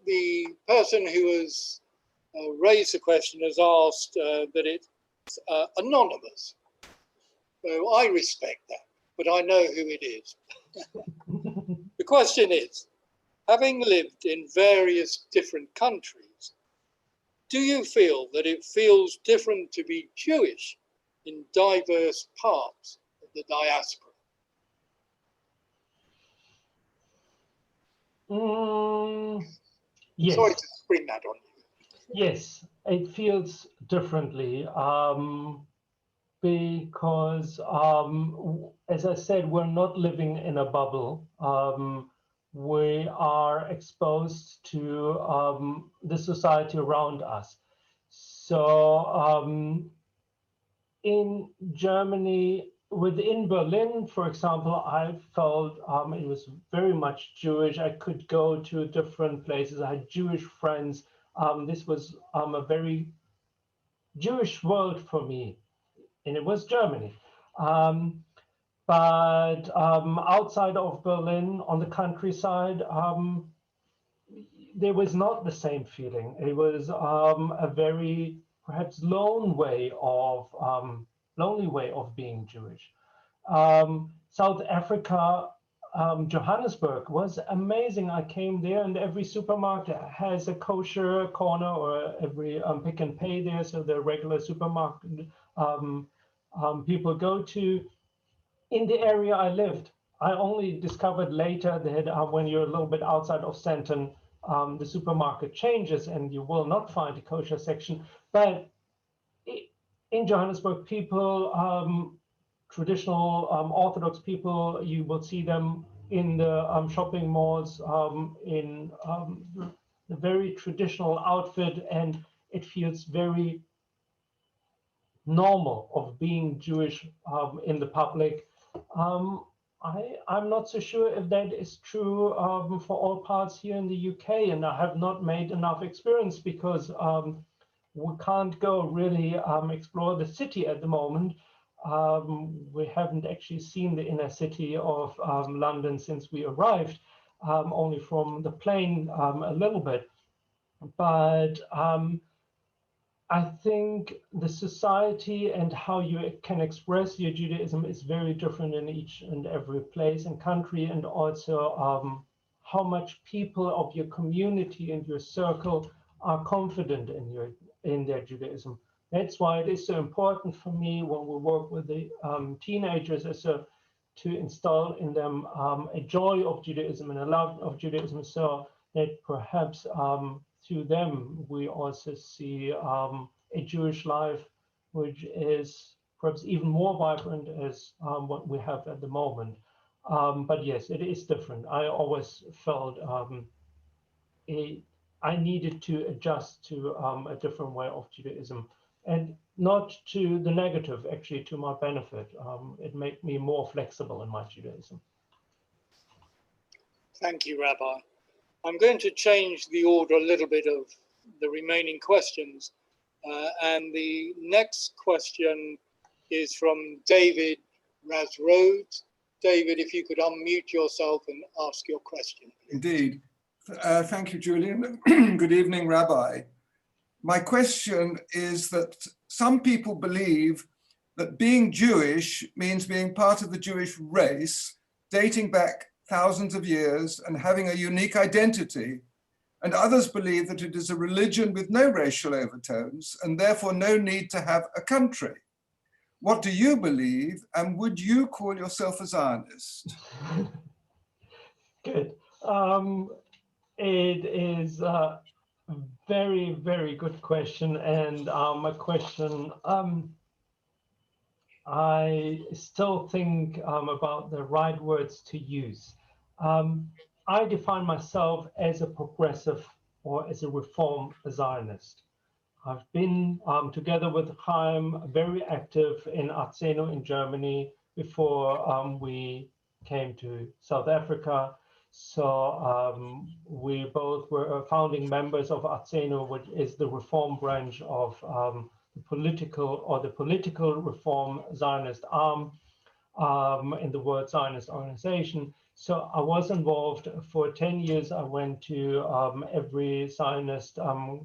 the person who has raised the question has asked that it's anonymous. So I respect that, but I know who it is. The question is, having lived in various different countries, do you feel that it feels different to be Jewish in diverse parts of the diaspora? Yes. Sorry to spring that on you. Yes, it feels differently because, as I said, we're not living in a bubble. We are exposed to the society around us. So in Germany, within Berlin, for example, I felt it was very much Jewish. I could go to different places. I had Jewish friends. This was a very Jewish world for me, and it was Germany. But outside of Berlin, on the countryside, there was not the same feeling. It was a very perhaps lonely way of being Jewish. South Africa, Johannesburg was amazing. I came there, and every supermarket has a kosher corner, or every Pick and Pay there, so the regular supermarket people go to. In the area I lived, I only discovered later that when you're a little bit outside of Sandton, the supermarket changes and you will not find a kosher section. But in Johannesburg, people, traditional Orthodox people, you will see them in the shopping malls in the very traditional outfit, and it feels very normal of being Jewish in the public. I'm not so sure if that is true for all parts here in the UK, and I have not made enough experience because we can't go really explore the city at the moment. We haven't actually seen the inner city of London since we arrived, only from the plane a little bit. But I think the society and how you can express your Judaism is very different in each and every place and country, and also how much people of your community and your circle are confident in their Judaism. That's why it is so important for me when we work with the teenagers to install in them a joy of Judaism and a love of Judaism, so that perhaps through them we also see a Jewish life which is perhaps even more vibrant as what we have at the moment. But yes, it is different. I always felt I needed to adjust to a different way of Judaism, and not to the negative, actually to my benefit. It made me more flexible in my Judaism. Thank you, Rabbi. I'm going to change the order a little bit of the remaining questions. And the next question is from David Razrode. David, if you could unmute yourself and ask your question. Indeed. Thank you, Julian. Good evening, Rabbi. My question is that some people believe that being Jewish means being part of the Jewish race, dating back thousands of years and having a unique identity. And others believe that it is a religion with no racial overtones and therefore no need to have a country. What do you believe, and would you call yourself a Zionist? Good. It is a very, very good question, and a question I still think about the right words to use. I define myself as a progressive or as a reform Zionist. I've been, together with Chaim, very active in Arzeno in Germany before we came to South Africa. So we both were founding members of Arzeno, which is the reform branch of the political reform Zionist arm in the World Zionist Organization. So I was involved for 10 years. I went to every Zionist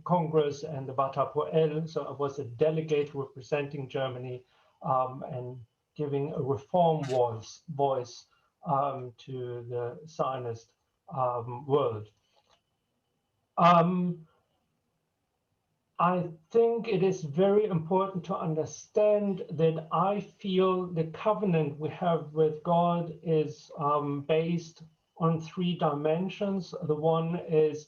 Congress and the Bata Poel. So I was a delegate representing Germany and giving a reform voice to the Zionist world. I think it is very important to understand that I feel the covenant we have with God is based on three dimensions. The one is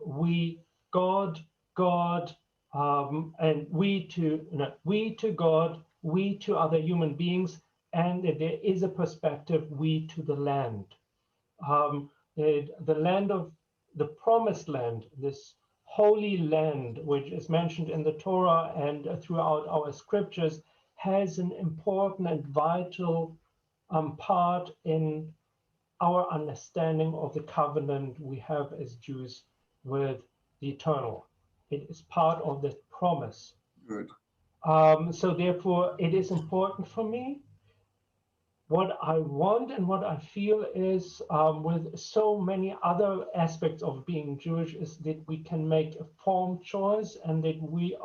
we, God, and we to God, we to other human beings, and that there is a perspective, we to the land. The land of the promised land, this holy land, which is mentioned in the Torah and throughout our scriptures, has an important and vital part in our understanding of the covenant we have as Jews with the eternal. It is part of the promise. Good. So therefore, it is important for me. What I want and what I feel is, with so many other aspects of being Jewish, is that we can make a informed choice and that we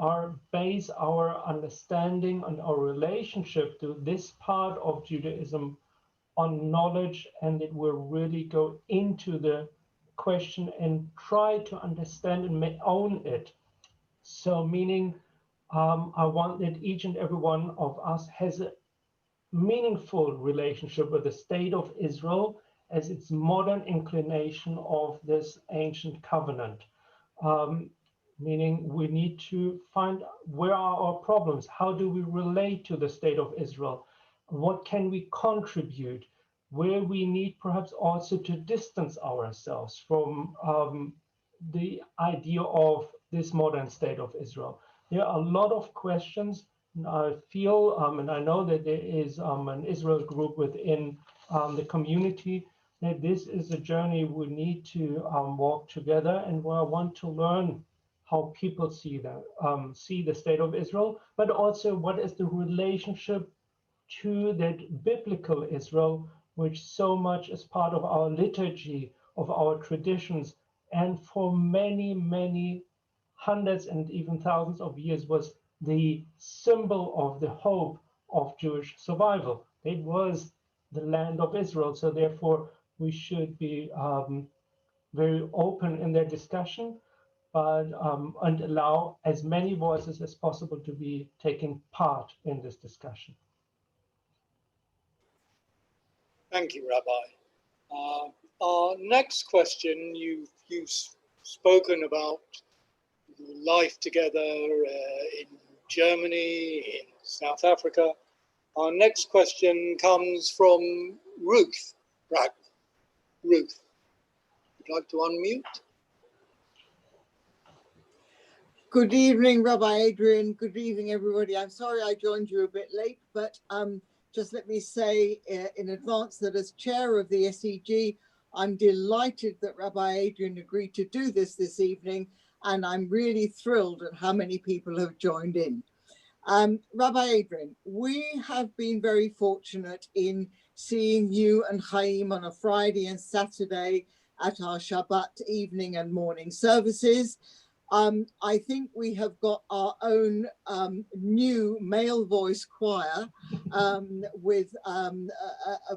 base our understanding and our relationship to this part of Judaism on knowledge, and that we'll really go into the question and try to understand and own it. So meaning, I want that each and every one of us has a meaningful relationship with the state of Israel as its modern inclination of this ancient covenant. Meaning we need to find where are our problems, how do we relate to the state of Israel, what can we contribute, where we need perhaps also to distance ourselves from the idea of this modern state of Israel. There are a lot of questions. I feel, and I know that there is an Israel group within the community, that this is a journey we need to walk together, and where I want to learn how people see the state of Israel, but also what is the relationship to that biblical Israel, which so much is part of our liturgy, of our traditions, and for many, many hundreds and even thousands of years was the symbol of the hope of Jewish survival. It was the land of Israel. So therefore, we should be very open in their discussion. but and allow as many voices as possible to be taking part in this discussion. Thank you, Rabbi. Our next question, you've spoken about life together in Germany, in South Africa. Our next question comes from Ruth Bragg. Ruth, would you like to unmute? Good evening, Rabbi Adrian. Good evening, everybody. I'm sorry I joined you a bit late, but just let me say in advance that as chair of the SEG, I'm delighted that Rabbi Adrian agreed to do this evening, and I'm really thrilled at how many people have joined in. Rabbi Adrian, we have been very fortunate in seeing you and Chaim on a Friday and Saturday at our Shabbat evening and morning services. I think we have got our own new male voice choir with a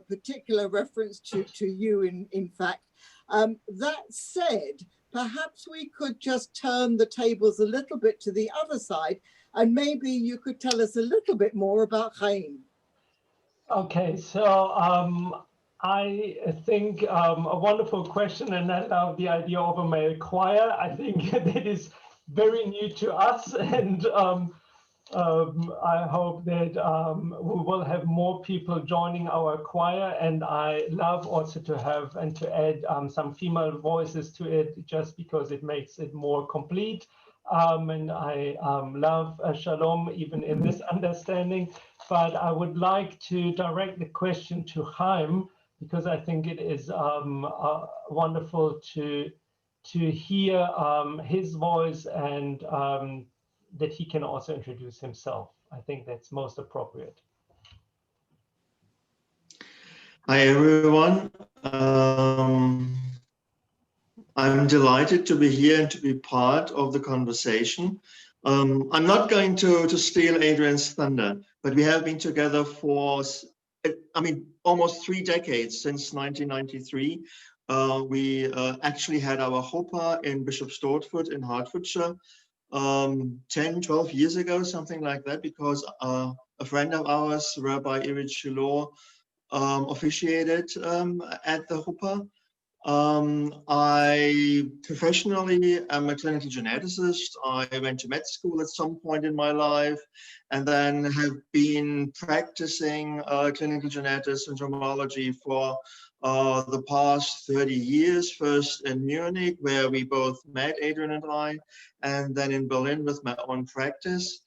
particular reference to you, in fact. That said, perhaps we could just turn the tables a little bit to the other side, and maybe you could tell us a little bit more about Chaim. Okay, so I think a wonderful question, and I love the idea of a male choir. I think that is very new to us, and I hope that we will have more people joining our choir, and I love also to have and to add some female voices to it, just because it makes it more complete. And I love Shalom even in this understanding, but I would like to direct the question to Chaim, because I think it is wonderful to hear his voice, and that he can also introduce himself. I think that's most appropriate. Hi, everyone. I'm delighted to be here and to be part of the conversation. I'm not going to steal Adrian's thunder, but we have been together for, almost 3 decades, since 1993. We actually had our chuppah in Bishop Stortford in Hertfordshire 10, 12 years ago, something like that, because a friend of ours, Rabbi Adrian M Schell, officiated at the chuppah. I professionally am a clinical geneticist. I went to med school at some point in my life, and then have been practicing clinical genetics and gemology for the past 30 years, first in Munich, where we both met, Adrian and I, and then in Berlin with my own practice.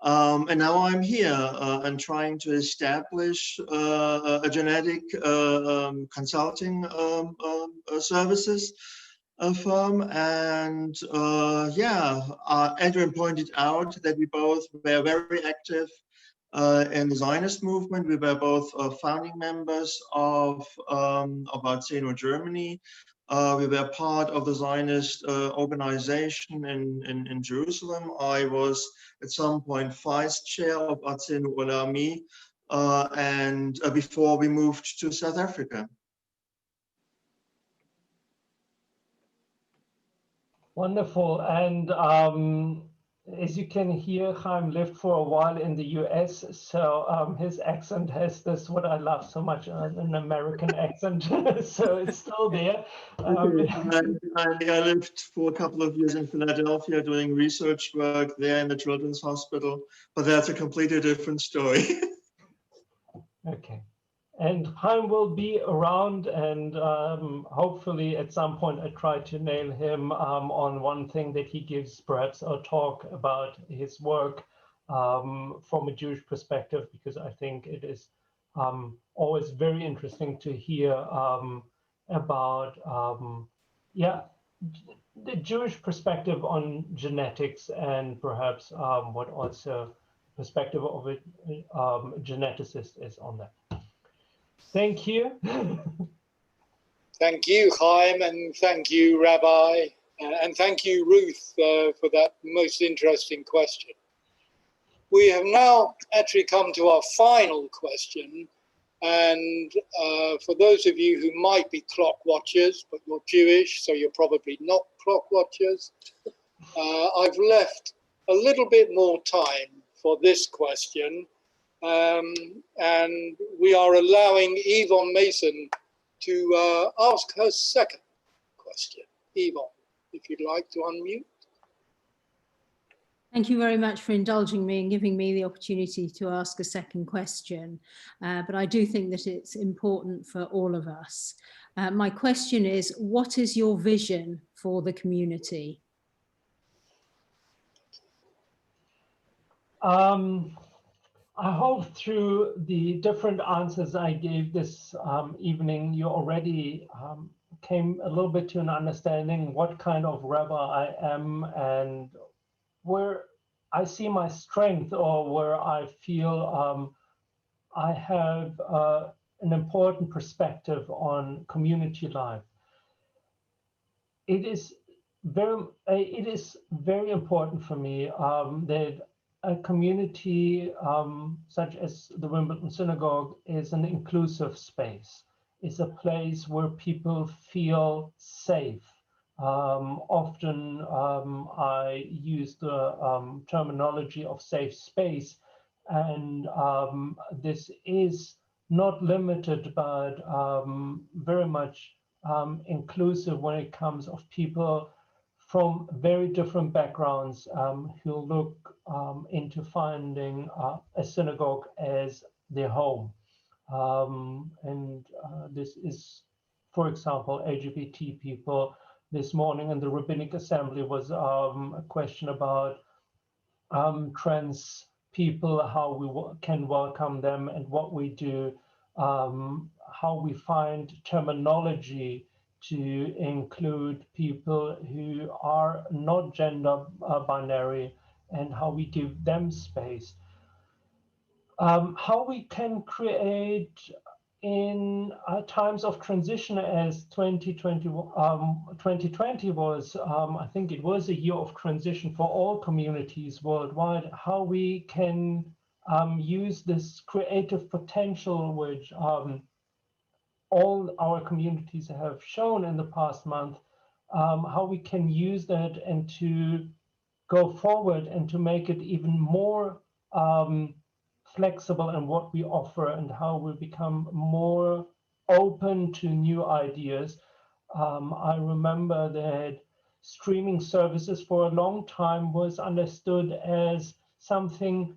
And now I'm here and trying to establish a genetic consulting services firm. And Adrian pointed out that we both were very active in the Zionist movement. We were both founding members of Arzeno Germany. We were part of the Zionist organization in Jerusalem. I was at some point vice chair of Arzeno Olami, and before we moved to South Africa. Wonderful. And as you can hear, Chaim lived for a while in the US, so his accent has this, what I love so much, an American accent, so it's still there. I lived for a couple of years in Philadelphia doing research work there in the Children's Hospital, but that's a completely different story. Okay. And Chaim will be around, and hopefully at some point I try to nail him on one thing that he gives, perhaps a talk about his work from a Jewish perspective, because I think it is always very interesting to hear about the Jewish perspective on genetics, and perhaps what also perspective of a geneticist is on that. Thank you. Thank you, Chaim, and thank you, Rabbi, and thank you, Ruth, for that most interesting question. We have now actually come to our final question, and for those of you who might be clock watchers, but you're Jewish, so you're probably not clock watchers, I've left a little bit more time for this question, and we are allowing Yvonne Mason to ask her second question. Yvonne, if you'd like to unmute. Thank you very much for indulging me and giving me the opportunity to ask a second question. But I do think that it's important for all of us. My question is, what is your vision for the community? I hope through the different answers I gave this evening, you already came a little bit to an understanding what kind of rabbi I am and where I see my strength, or where I feel I have an important perspective on community life. It is very important for me that a community such as the Wimbledon Synagogue is an inclusive space. It's a place where people feel safe. Often I use the terminology of safe space, and this is not limited, but very much inclusive when it comes of people from very different backgrounds who look into finding a synagogue as their home. This is, for example, LGBT people. This morning in the Rabbinic Assembly was a question about trans people, how we can welcome them and what we do, how we find terminology to include people who are not gender binary and how we give them space. How we can create in times of transition, as 2020 was, I think it was a year of transition for all communities worldwide, how we can use this creative potential which all our communities have shown in the past month, how we can use that and to go forward and to make it even more flexible in what we offer, and how we become more open to new ideas. I remember that streaming services for a long time was understood as something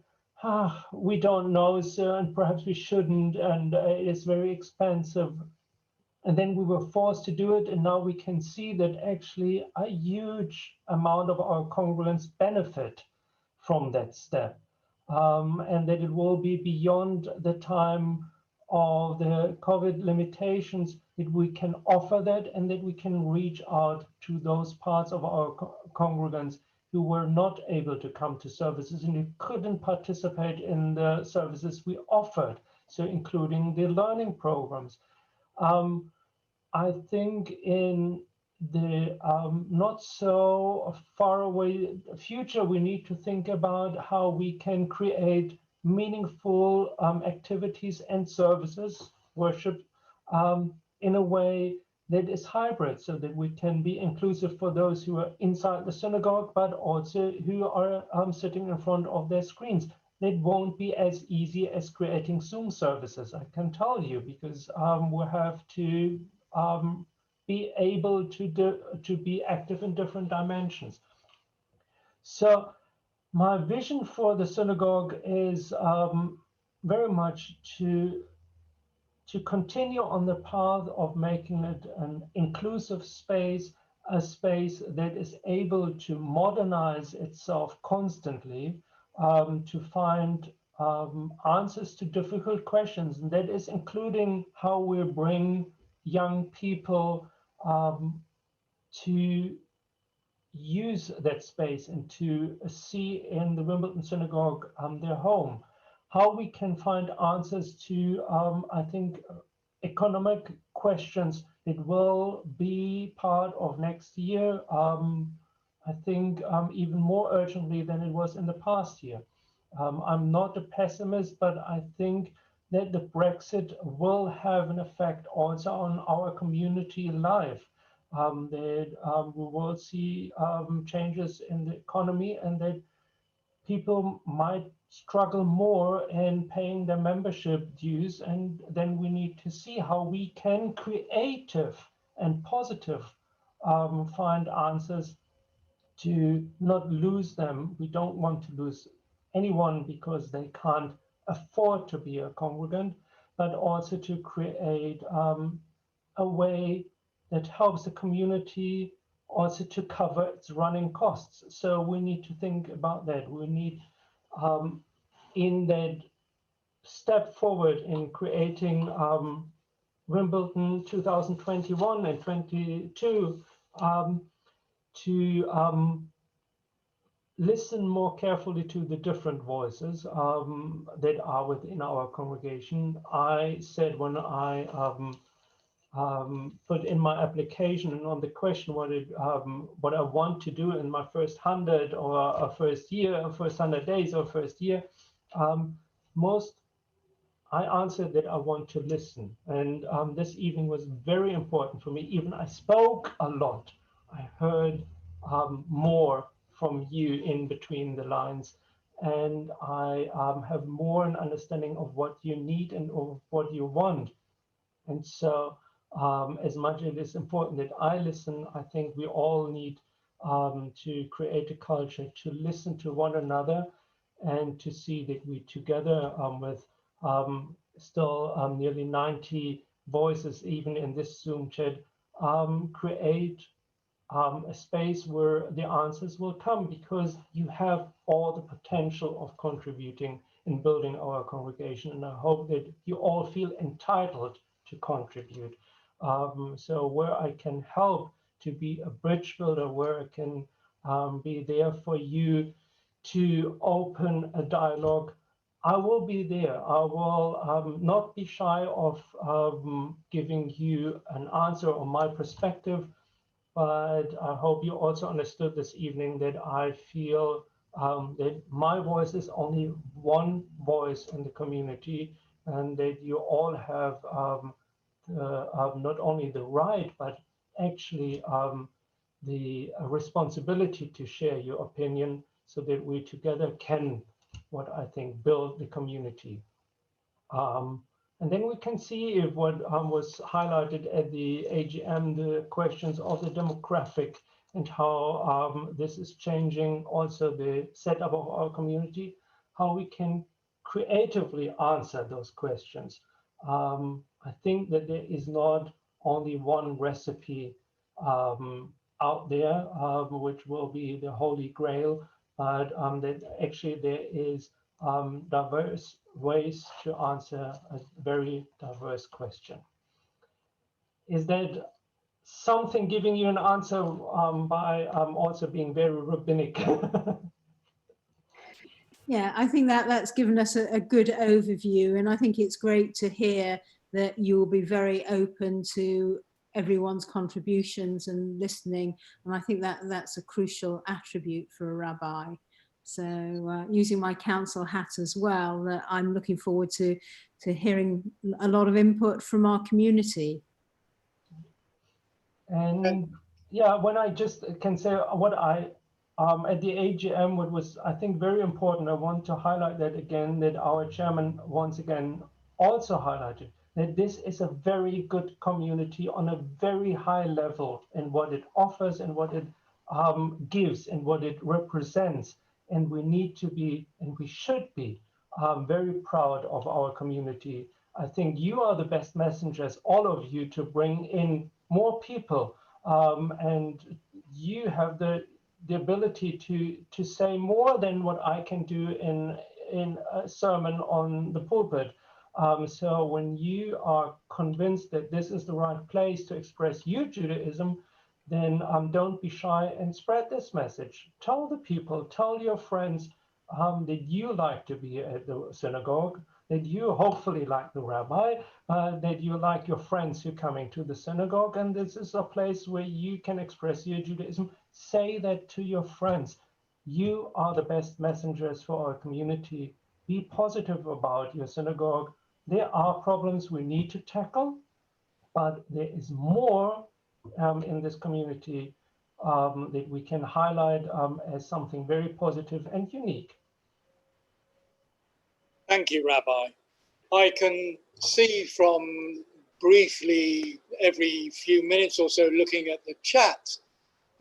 we don't know, so, and perhaps we shouldn't, and it is very expensive. And then we were forced to do it, and now we can see that actually a huge amount of our congregants benefit from that step. And that it will be beyond the time of the COVID limitations that we can offer that, and that we can reach out to those parts of our congregants who were not able to come to services and who couldn't participate in the services we offered, so including the learning programs. I think in the not so far away future, we need to think about how we can create meaningful activities and services, worship, in a way that is hybrid, so that we can be inclusive for those who are inside the synagogue, but also who are sitting in front of their screens. It won't be as easy as creating Zoom services, I can tell you, because we have to be able to be active in different dimensions. So my vision for the synagogue is very much to continue on the path of making it an inclusive space, a space that is able to modernize itself constantly, to find answers to difficult questions, and that is including how we bring young people to use that space and to see in the Wimbledon Synagogue their home. How we can find answers to, I think, economic questions that will be part of next year, I think even more urgently than it was in the past year. I'm not a pessimist, but I think that the Brexit will have an effect also on our community life. that we will see changes in the economy, and that people might struggle more in paying their membership dues. And then we need to see how we can creative and positive find answers to not lose them. We don't want to lose anyone because they can't afford to be a congregant, but also to create a way that helps the community also to cover its running costs. So we need to think about that. We need in that step forward in creating Wimbledon 2021 and 22 to listen more carefully to the different voices that are within our congregation. I said when I put in my application and on the question what I want to do in my first 100 or a first year, or first 100 days or first year, I answered that I want to listen. And this evening was very important for me. Even I spoke a lot. I heard more from you in between the lines. And I have more an understanding of what you need and of what you want. And so as much as it is important that I listen, I think we all need to create a culture to listen to one another and to see that we together with still nearly 90 voices, even in this Zoom chat, create a space where the answers will come, because you have all the potential of contributing in building our congregation. And I hope that you all feel entitled to contribute. So where I can help to be a bridge builder, where I can be there for you to open a dialogue, I will be there. I will not be shy of giving you an answer on my perspective, but I hope you also understood this evening that I feel that my voice is only one voice in the community, and that you all have not only the right, but actually the responsibility to share your opinion, so that we together can, what I think, build the community. And then we can see if what was highlighted at the AGM, the questions of the demographic and how this is changing also the setup of our community, how we can creatively answer those questions. I think that there is not only one recipe out there, which will be the holy grail, but that actually there is diverse ways to answer a very diverse question. Is that something giving you an answer by also being very rabbinic? Yeah, I think that's given us a good overview, and I think it's great to hear that you will be very open to everyone's contributions and listening, and I think that's a crucial attribute for a rabbi. So using my council hat as well, I'm looking forward to hearing a lot of input from our community. And yeah, when I just can say what I at the AGM, what was, I think, very important, I want to highlight that again, that our chairman once again also highlighted that this is a very good community on a very high level in what it offers and what it gives and what it represents. And we need to be, and we should be, very proud of our community. I think you are the best messengers, all of you, to bring in more people, and you have the ability to say more than what I can do in a sermon on the pulpit. So when you are convinced that this is the right place to express your Judaism, then don't be shy and spread this message. Tell the people, tell your friends that you like to be at the synagogue, that you hopefully like the rabbi, that you like your friends who are coming to the synagogue, and this is a place where you can express your Judaism. Say that to your friends. You are the best messengers for our community. Be positive about your synagogue. There are problems we need to tackle, but there is more in this community that we can highlight as something very positive and unique. Thank you, Rabbi. I can see from briefly every few minutes or so looking at the chat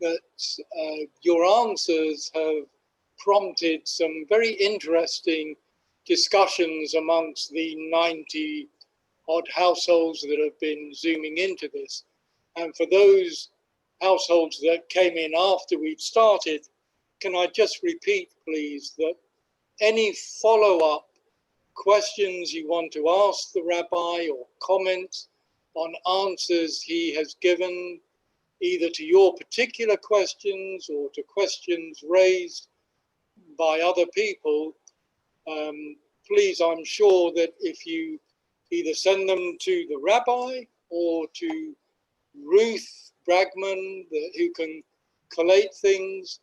that your answers have prompted some very interesting discussions amongst the 90 odd households that have been zooming into this. And for those households that came in after we'd started, can I just repeat, please, that any follow-up questions you want to ask the rabbi or comments on answers he has given, either to your particular questions or to questions raised by other people, please, I'm sure that if you either send them to the rabbi or to Ruth Bragman, who can collate things,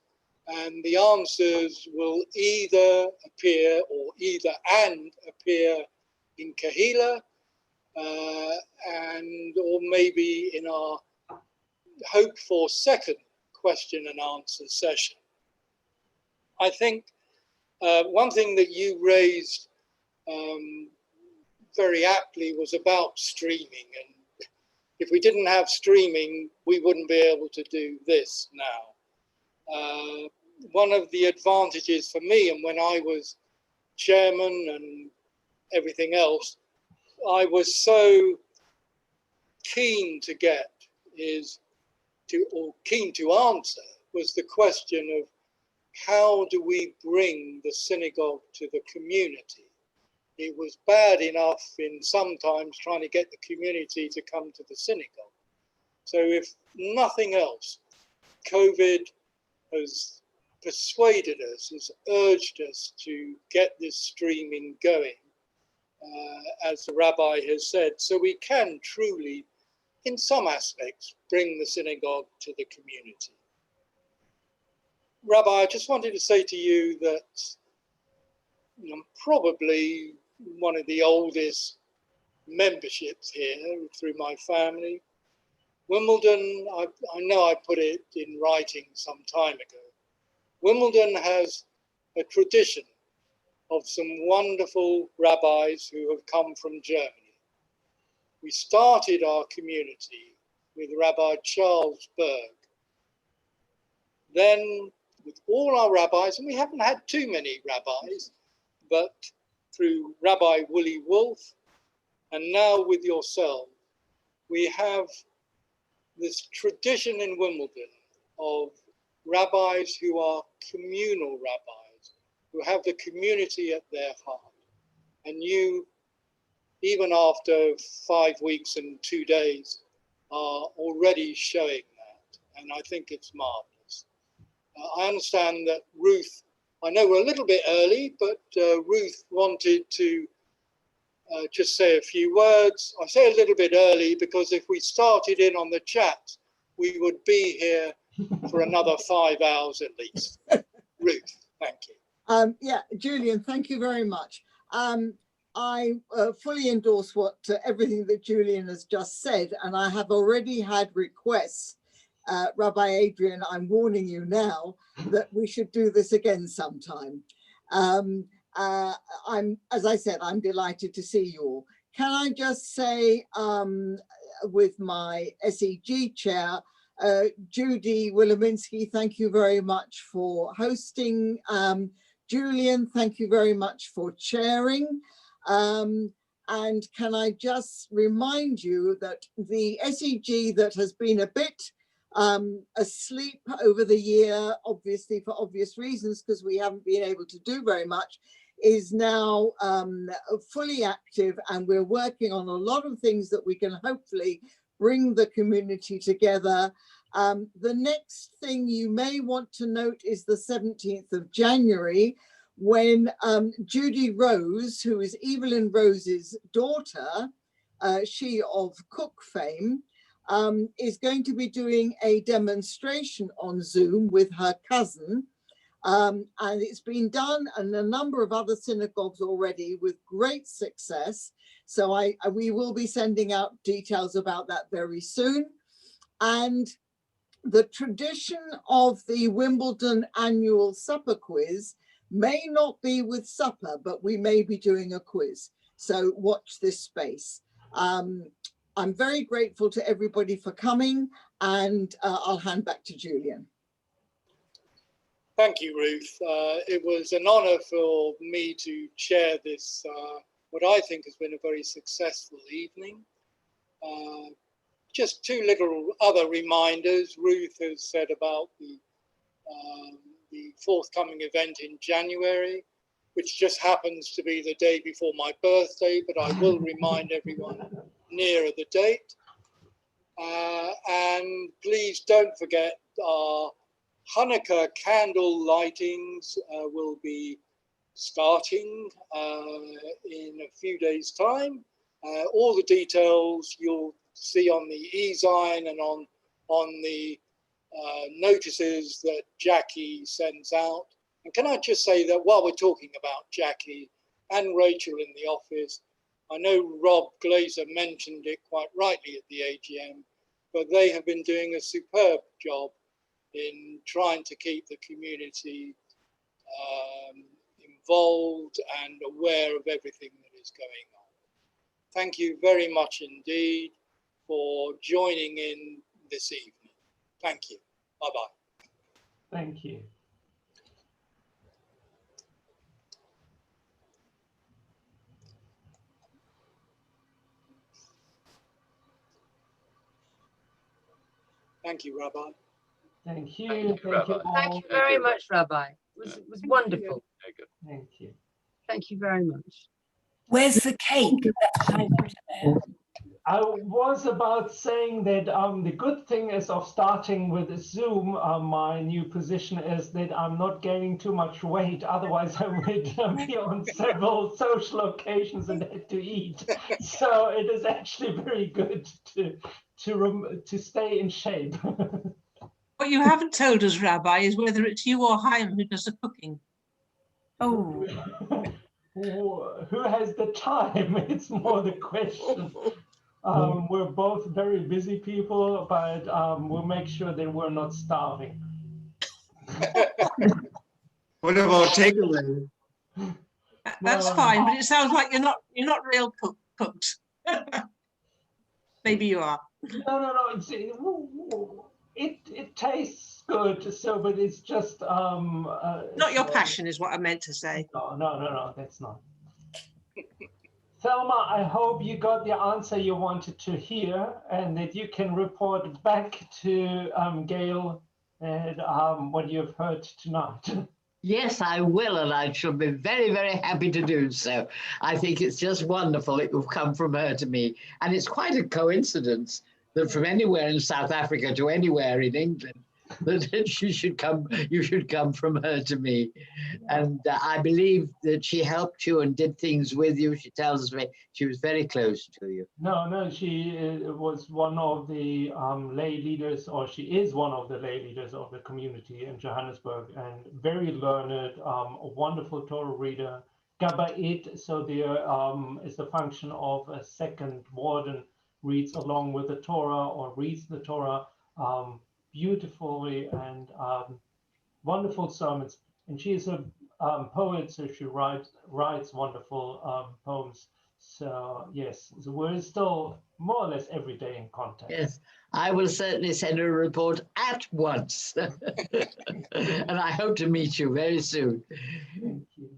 and the answers will either appear or appear in Kahila or maybe in our hoped for second question and answer session. I think one thing that you raised very aptly was about streaming, and if we didn't have streaming, we wouldn't be able to do this now. One of the advantages for me, and when I was chairman and everything else, I was so keen to get keen to answer was the question of how do we bring the synagogue to the community? It was bad enough in sometimes trying to get the community to come to the synagogue. So if nothing else, COVID has persuaded us, has urged us to get this streaming going, as the rabbi has said, so we can truly, in some aspects, bring the synagogue to the community. Rabbi, I just wanted to say to you that I'm probably one of the oldest memberships here through my family. Wimbledon, I know I put it in writing some time ago. Wimbledon has a tradition of some wonderful rabbis who have come from Germany. We started our community with Rabbi Charles Berg. Then with all our rabbis, and we haven't had too many rabbis, but through Rabbi Willie Wolf, and now with yourself, we have this tradition in Wimbledon of rabbis who are communal rabbis, who have the community at their heart. And you, even after 5 weeks and 2 days, are already showing that. And I think it's marvelous. I understand that Ruth, I know we're a little bit early, but Ruth wanted to just say a few words. I say a little bit early because if we started in on the chat, we would be here for another 5 hours at least. Ruth, thank you. Yeah, Julian, thank you very much. I fully endorse everything that Julian has just said, and I have already had requests. Rabbi Adrian, I'm warning you now that we should do this again sometime. As I said, I'm delighted to see you all. Can I just say, with my SEG chair, Judy Wilominski, thank you very much for hosting. Julian, thank you very much for chairing. And can I just remind you that the SEG that has been a bit asleep over the year, obviously for obvious reasons, because we haven't been able to do very much, is now fully active, and we're working on a lot of things that we can hopefully bring the community together. The next thing you may want to note is the 17th of January, when Judy Rose, who is Evelyn Rose's daughter, she of Cook fame, is going to be doing a demonstration on Zoom with her cousin. And it's been done in a number of other synagogues already with great success. So we will be sending out details about that very soon. And the tradition of the Wimbledon annual supper quiz may not be with supper, but we may be doing a quiz. So watch this space. I'm very grateful to everybody for coming, and I'll hand back to Julian. Thank you, Ruth. It was an honor for me to chair this, what I think has been a very successful evening. Just two little other reminders. Ruth has said about the forthcoming event in January, which just happens to be the day before my birthday, but I will remind everyone nearer the date. And please don't forget our Hanukkah candle lightings will be starting in a few days' time. All the details you'll see on the e-sign and on the notices that Jackie sends out. And can I just say that while we're talking about Jackie and Rachel in the office, I know Rob Glazer mentioned it quite rightly at the AGM, but they have been doing a superb job in trying to keep the community involved and aware of everything that is going on. Thank you very much indeed for joining in this evening. Thank you. Bye-bye. Thank you. Thank you, Rabbi. Thank you. Thank you, Rabbi. Thank you very much, Rabbi. It was wonderful. Very good. Thank you. Thank you very much. Where's the cake? I was about saying that the good thing is of starting with Zoom, my new position is that I'm not gaining too much weight. Otherwise, I would be on several social occasions and had to eat. So it is actually very good to stay in shape. What you haven't told us, Rabbi, is whether it's you or Chaim who does the cooking. Oh. Who has the time? It's more the question. We're both very busy people, but we'll make sure that we're not starving. What about takeaway? That's fine, but it sounds like you're not real cooks. Maybe you are. No. It tastes good. So, but it's just not your passion, is what I meant to say. No, that's not. Thelma, I hope you got the answer you wanted to hear and that you can report back to Gail and what you've heard tonight. Yes, I will, and I shall be very, very happy to do so. I think it's just wonderful it will come from her to me. And it's quite a coincidence that from anywhere in South Africa to anywhere in England, that you should come from her to me. And I believe that she helped you and did things with you. She tells me she was very close to you. No, she was one of the lay leaders, or she is one of the lay leaders of the community in Johannesburg, and very learned, a wonderful Torah reader. Gabba'it, so there is the function of a second warden, reads along with the Torah or reads the Torah beautifully, and wonderful sermons. And she is a poet, so she writes wonderful poems. So yes, so we're still more or less every day in contact. Yes, I will certainly send her a report at once. And I hope to meet you very soon. Thank you.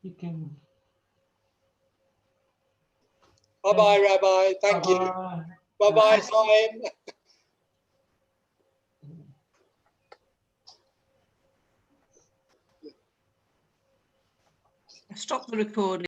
You can. Bye-bye, Rabbi. Thank you. Bye-bye, Chaim. Stop the recording.